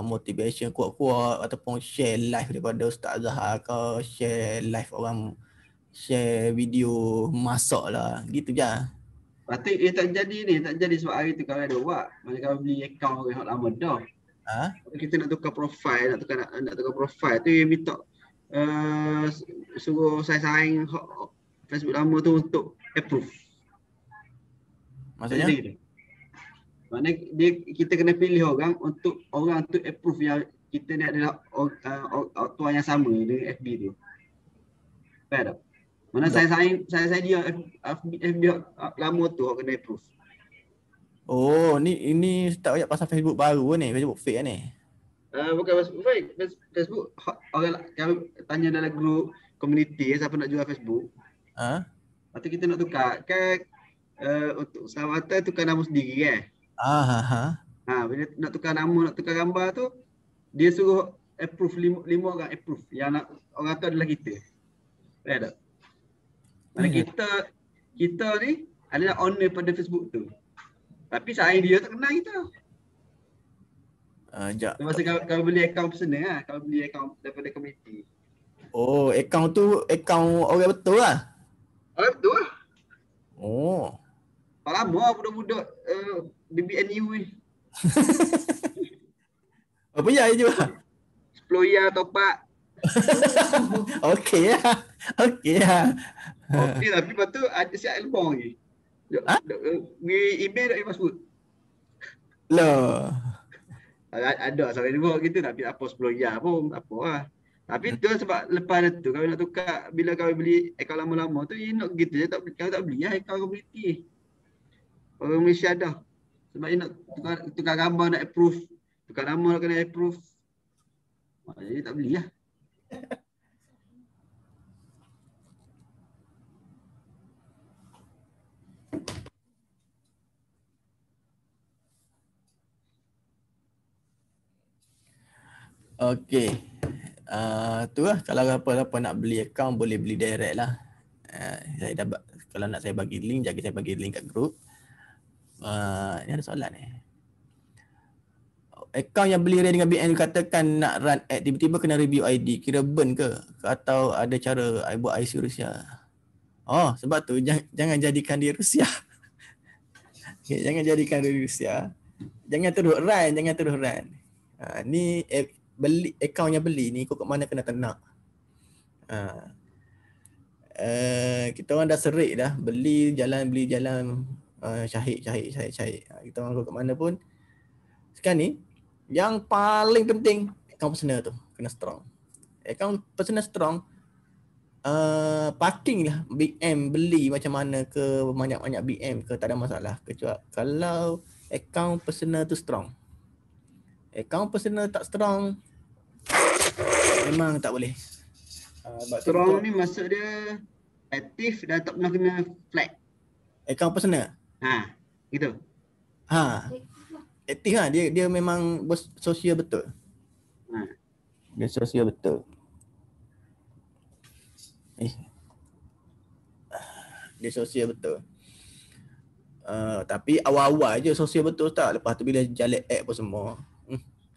motivation kuat-kuat ataupun share live daripada Ustaz Zahar ke, share live orang, share video masak lah, gitu je.
Patut tak jadi sebab hari tu kalau ada buat. Mana kalau beli akaun orang yang lama dah.
Ha?
Kita nak tukar profil, nak tukar profil tu dia minta suruh saya saing Facebook lama tu untuk approve.
Maksudnya?
Jadi, maknanya kita kena pilih orang tu approve yang kita ni adalah tuan yang sama dengan FB tu. Faham tak? Mana saya dia FB lama tu orang kena approve.
Oh, ini tak banyak pasal Facebook baru ni, Facebook fake ni.
Bukan Facebook orang kami tanya dalam grup community siapa nak jual Facebook.
Ha?
Lepas tu kita nak tukar kan untuk sahabatan tukar nama sendiri kan. Bila nak tukar nama, nak tukar gambar tu dia suruh approve lima orang approve yang nak orang tu adalah kita. Faham tak? Mana kita ni adalah owner pada Facebook tu. Tapi saing dia tak kenal kita. Masa kalau beli akaun personal lah, kalau beli akaun daripada komuniti.
Oh, akaun tu akaun orang betul lah.
Orang betul lah.
Oh.
Tak lama budak-budak BBNU ni.
Apa ya je?
10 ya topak.
Okey lah. Okey lah.
Okey tapi lepas tu ada siap elbong lagi. Email tak password.
Loh.
Ada sampai dua gitu tapi apa 10 ya pun tak apa lah. Tapi tu sebab lepas tu kalau nak tukar bila kau beli akaun lama-lama tu nak gitu je kau tak beli lah akaun komuniti. Orang Malaysia dah. Sebab dia nak tukar gambar nak approve. Tukar nama nak kena approve. Jadi tak beli lah.
Okey. Tu lah kalau apa-apa nak beli akaun boleh beli direct lah. Saya dah kalau nak saya bagi link, saya bagi link kat grup. Ni ada soalan ni. Akaun yang beli dengan BN katakan nak run ad tiba-tiba kena review ID, kira burn ke atau ada cara buat IC Rusia? Oh, sebab tu jangan jadikan dia Rusia. Okay, jangan jadikan dia Rusia. Jangan terus run. Ni beli akaun yang beli ni ikut mana kena ternak. Kita orang dah serik dah beli jalan syahid. Kita orang ke mana pun sekarang ni yang paling penting akaun personal tu kena strong. Akaun personal strong, parking lah BM beli macam mana ke banyak-banyak BM ke tak ada masalah, kecuali kalau akaun personal tu strong. Akaun personal tak strong memang tak boleh.
Strong ni maksud dia aktif dan tak pernah kena flag.
Akaun personal?
Gitu.
Aktif lah. Dia memang sosial betul. Dia sosial betul. Dia sosial betul. Tapi awal-awal je sosial betul tak. Lepas tu bila jalan app pun semua.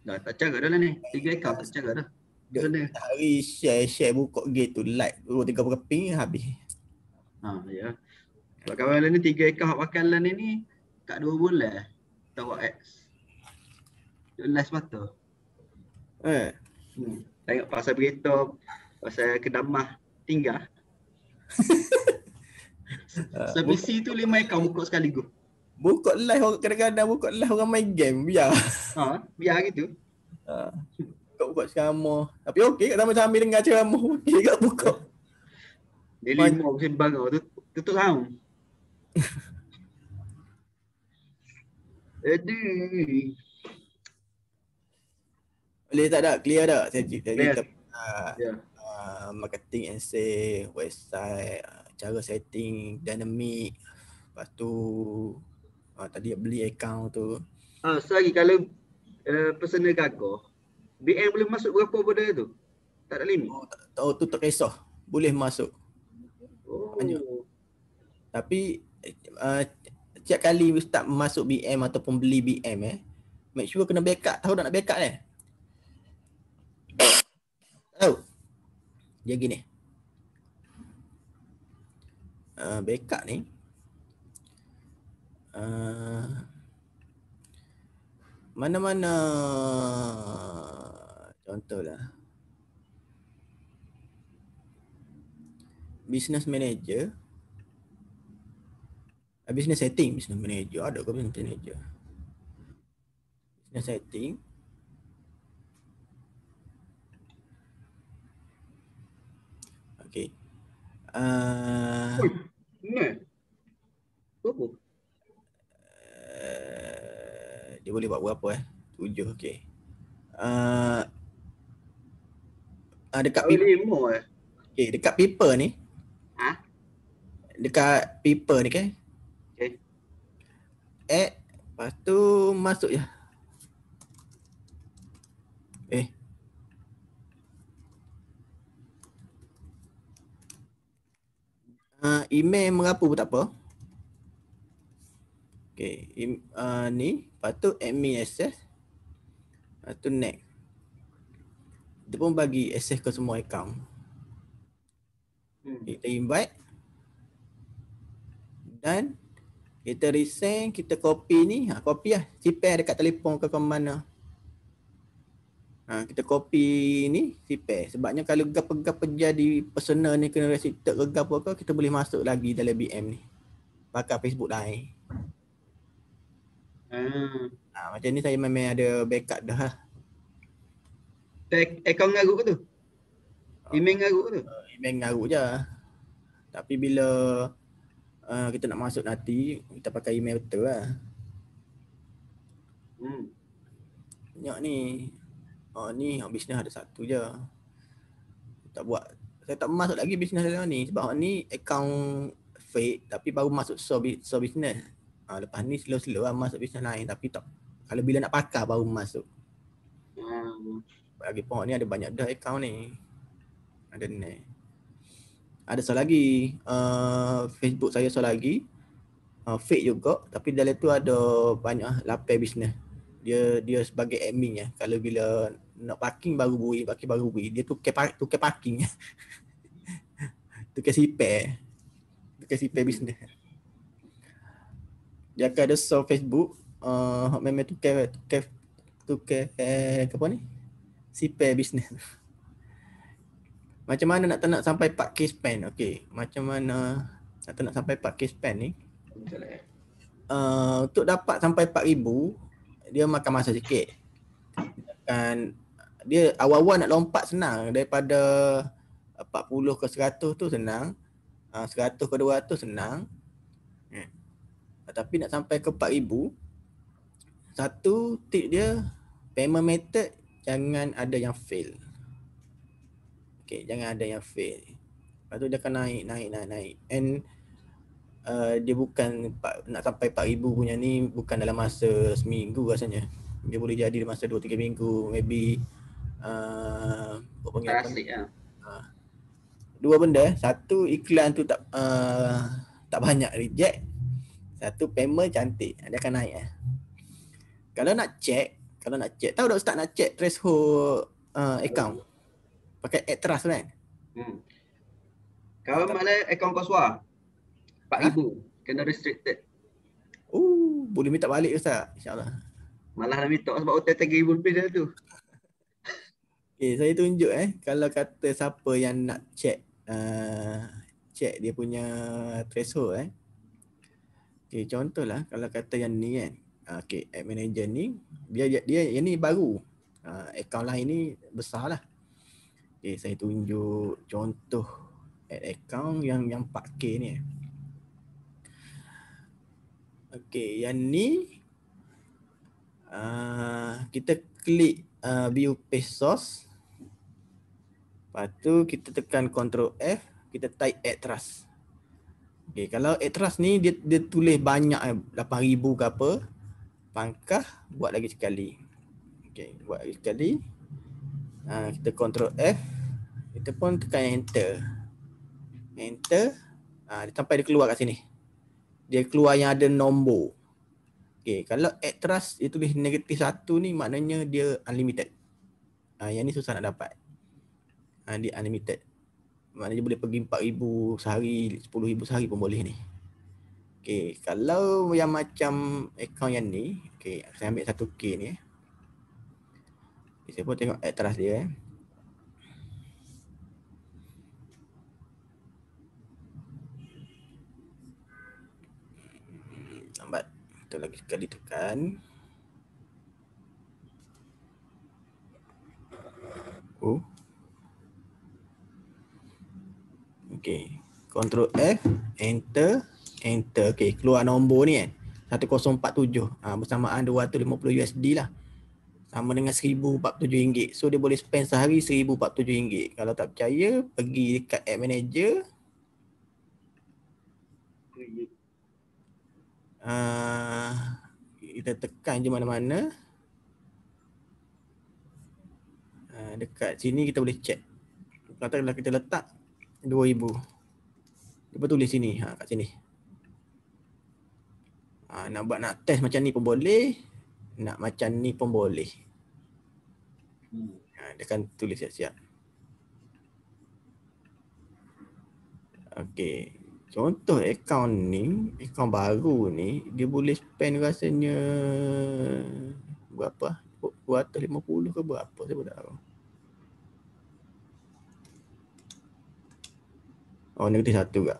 Dah tak cara dah lah ni. 3 akaun tak cara dah.
Hari share buka gate tu like 2-3 ping habis.
Ya. Kalau kawan ni 3 akaun hak pakai LAN ni kat 2 bulan tak buat X. Last mata. Tengok pasal berita pasal kedamah tinggal. PC tu 5 akaun buka sekaligus.
Buka live kadang-kadang buka live orang main game biar.
Biar gitu.
Buka ceramah. Tapi okey kat sambil dengar ceramah okey kat buka.
Dia 5 musim baru tu tutup sound. Aduh.
Boleh tak dah? Clear tak? Saya cakap marketing and sales, website, cara setting, dynamic. Lepas tu tadi beli account tu.
Lagi kalau personal cargo, BM boleh masuk berapa benda tu? Tak ada limit?
Tu tak kisah. Boleh masuk. Banyak. Tapi setiap kali start masuk BM ataupun beli BM make sure kena backup. Tahu tak nak backup ni? Tahu? Dia gini. Backup ni Mana-mana contohlah business manager, business setting, business manager ada ke business manager? Business setting. Okey.
Ni. Apa?
Dia boleh buat berapa 7, okey. Dekat
Kau lima
okey, dekat paper ni.
Ha?
Dekat paper ni kan.
Okay.
Add, lepas tu masuk je. Email merapu pun tak apa. Okay, ni, lepas tu admin access. Lepas tu next. Dia pun bagi access ke semua account. Kita invite. Dan kita resend, kita copy ni. Copy lah. Simpan dekat telefon ke mana. Kita copy ni, simpan. Sebabnya kalau gap-gap jadi personal ni kena restricted ke gap apa, kita boleh masuk lagi dalam BM ni. Pakai Facebook lain. Macam ni saya memang ada backup dah lah.
Akaun ngaruk tu? Email ngaruk tu?
Email ngaruk je. Tapi bila kita nak masuk nanti, kita pakai email betul lah. Banyak ni. Ni bisnes ada satu je. Tak buat. Saya tak masuk lagi bisnes dalam ni. Sebab ni account fake tapi baru masuk so bisnes. Lepas ni slow-slow lah masuk bisnes lain. Tapi tak, kalau bila nak pakai baru masuk. Bagi pohon ni ada banyak dah account ni. Ada ni. Ada satu lagi. Facebook saya satu lagi. Fake juga. Tapi dalam tu ada banyak lapai bisnes. Dia sebagai admin ya. Kalau bila nak parking baru bui, dia tukar parking. Tukar sipir. Tukar sipir bisnes. Dia akan ada show Facebook, memang tukar apa ni? Sipir bisnes. Macam mana nak sampai 4K spend? Okey, macam mana nak sampai 4K spend ni? Untuk dapat sampai 4,000 dia makan masa sikit. Dan dia awal-awal nak lompat senang, daripada 40 ke 100 tu senang. 100 ke 200 senang. Tapi nak sampai ke 4,000, satu tip dia, payment method jangan ada yang fail. Okey, jangan ada yang fail. Lepas tu dia akan naik. And dia bukan nak sampai 4,000 punya ni bukan dalam masa seminggu rasanya. Dia boleh jadi dalam masa 2-3 minggu, maybe dua benda. Satu, iklan tu tak banyak reject. Satu, payment cantik. Dia akan naik. Kalau nak check, tahu tak Ustaz nak check threshold account? Pakai Addtrust kan?
Kalau malah akaun koswa 4,000 kena restricted.
Boleh minta balik Ustaz, insya-Allah.
Malah nak minta sebab hotel 3,000 lebih dah tu.
Okay, saya tunjuk kalau kata siapa yang nak check dia punya threshold Okay, contohlah kalau kata yang ni kan. Okay, ad manager ni dia yang ni baru. Account lain ni besar lah. Okay, saya tunjuk contoh ad account yang 4K ni. Okay, yang ni kita klik view page source. Lepas tu kita tekan Ctrl F, kita type Addtrust. Okay, kalau Addtrust ni dia tulis banyak 8,000 ke apa. Pangkah, buat lagi sekali. Okay, buat lagi sekali. Kita Ctrl F, kita pun tekan Enter. Sampai dia keluar kat sini. Dia keluar yang ada nombor. Okay, kalau Addtrust dia tulis -1 ni maknanya dia unlimited. Yang ni susah nak dapat. Dia unlimited. Maknanya boleh pergi 4,000 sehari, 10,000 sehari pun boleh ni. Okey, kalau yang macam akaun yang ni, okey, saya ambil 1K ni. Saya pun tengok address dia. Lambat. Kita lagi sekali tekan. Oh. Okey. Ctrl F, enter, enter. Okey, keluar nombor ni kan. 1047. Bersamaan 250 USD lah. Sama dengan RM1047. So dia boleh spend sehari RM1047. Kalau tak percaya, pergi dekat App Manager. Kita tekan je mana-mana. Dekat sini kita boleh check. Katakanlah kita letak 2000. Dia tulis sini, kat sini. Nak buat nak test macam ni pun boleh. Nak macam ni pun boleh. Dia akan tulis siap-siap. Okey. Contoh akaun ni, akaun baru ni, dia boleh spend rasanya berapa? 250 ke berapa? Saya pun tak tahu. Oh, negatif 1 ke?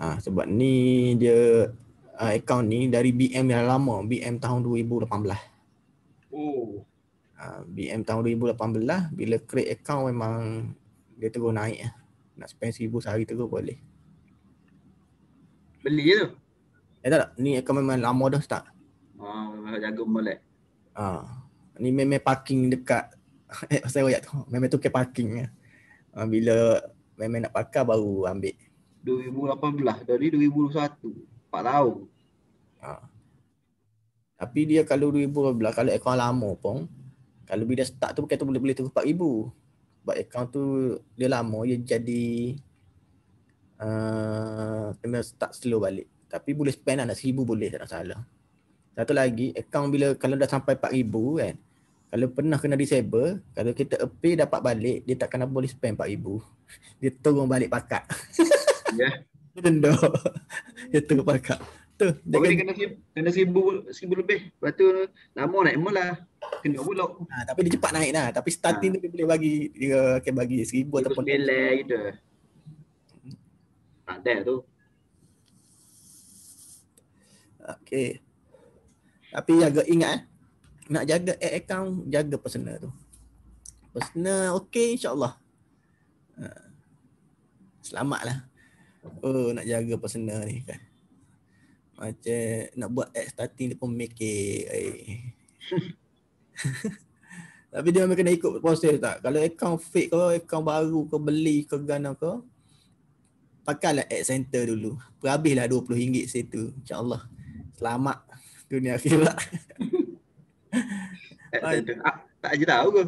Sebab ni dia akaun ni dari BM yang lama, BM tahun 2018.
Oh.
BM tahun 2018, bila create account memang dia terus naik. Nak spend 1000 sehari terus boleh.
Beli je tu?
Tak, ni akaun memang lama dah start.
Jaga molek.
Ni memang parking dekat saya royak tu. Memang tukar parking. Bila memang nak pakai baru ambil.
2018 dari 2021. 4 tahun.
Tapi dia kalau 2012, kalau akaun lama pun, kalau bila start tu bukan tu boleh terus 4000. Sebab akaun tu dia lama, dia jadi kena start slow balik. Tapi boleh spend nak 1000 boleh, tak ada salah. Satu lagi, akaun bila kalau dah sampai 4000 kan, kalau pernah kena disable, kalau kita apply dapat balik, dia tak kena boleh spend 4000. Dia turun balik pakat.
Ya.
Dia denda. Dia turun pakat. Tu,
dia kena 1000 lebih. Lepas tu lama naik mula. Kena pula.
Tapi dia cepat naik lah. Tapi starting dia boleh bagi, dia akan bagi 1000 ataupun
9 gitu. Ada tu.
Okey. Tapi ingat nak jaga account, jaga personal tu. Personal okey, insyaAllah. Selamatlah. Nak jaga personal ni kan. Macam nak buat ad starting dia pun mikir. Tapi dia memang kena ikut proses tak. Kalau account fake ke, account baru ke, beli ke, gana ke, pakailah ad center dulu. Habislah RM20 situ. InsyaAllah. Selamat dunia akhirat.
Tak je tahu ke.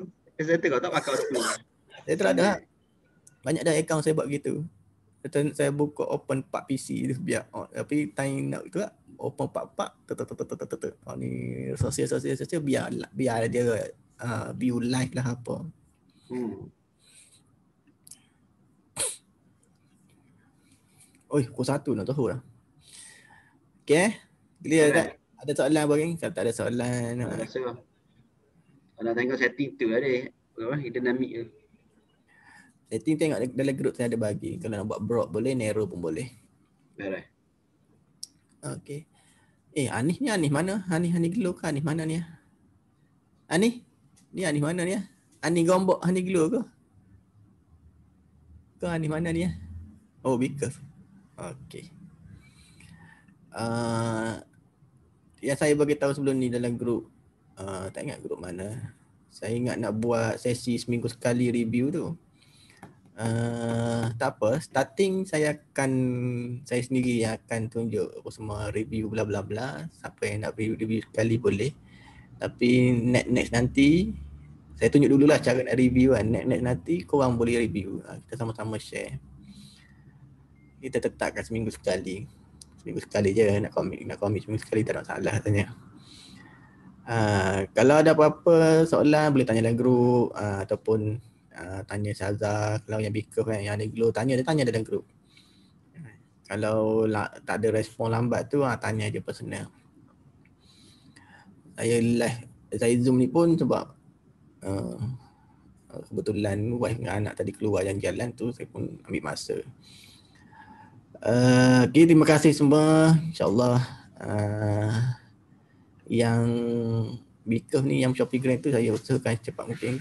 Center kau tak pakai dulu.
Saya terada. Banyak dah akaun saya buat begitu. Saya buka open 4 PC tu biar. Tapi time nak tu open 4. Ni sosial biar dia view live lah apa. Pukul 1 nak tahu dah. Okay. Clear tak? Ada soalan apa lagi? Kalau tak ada soalan.
Kalau tengok setting tu lah dia. Dynamic tu.
Setting tengok dalam group saya ada bagi. Kalau nak buat broad boleh, narrow pun boleh.
Boleh.
Okay. Anis ni Anis mana? Anis Glow ke Anis mana ni? Anis? Ni Anis mana ni? Anis Gombok Anis Glow ke? Ke Anis mana ni? Oh, because. Okay. Yang saya bagi tahu sebelum ni dalam grup, tak ingat grup mana. Saya ingat nak buat sesi seminggu sekali review tu. Tak apa, starting saya sendiri yang akan tunjuk apa semua review bla bla bla. Siapa yang nak review sekali boleh. Tapi next nanti saya tunjuk dululah cara nak review kan. Next nanti korang boleh review. Kita sama-sama share. Kita tetapkan seminggu sekali. Seminggu sekali je nak komik seminggu sekali, tak ada masalah katanya. Kalau ada apa-apa soalan boleh tanya dalam grup ataupun tanya Syazah. Kalau yang Bika kan, yang ada Glow, tanya dalam grup. Kalau tak ada respon lambat tu, tanya je personal. Saya Zoom ni pun sebab kebetulan wife dengan anak tadi keluar jalan-jalan tu, saya pun ambil masa. Okay, terima kasih semua. InsyaAllah yang Bikov ni, yang Shopee Grant tu saya usahakan cepat mungkin.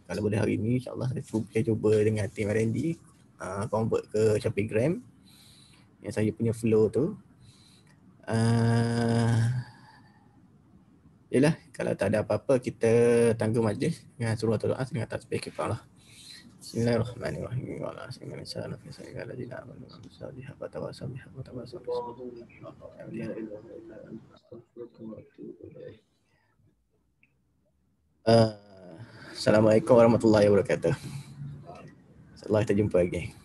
Kalau boleh hari ni, insyaAllah saya cuba dengan tim R&D convert ke Shopee Grant yang saya punya flow tu. Yalah, kalau tak ada apa-apa, kita tangguh majlis dengan surah doa dengan tasbih kifayah. Bismillahirrahmanirrahim. Assalamualaikum warahmatullahi wabarakatuh. Setelah kita jumpa lagi.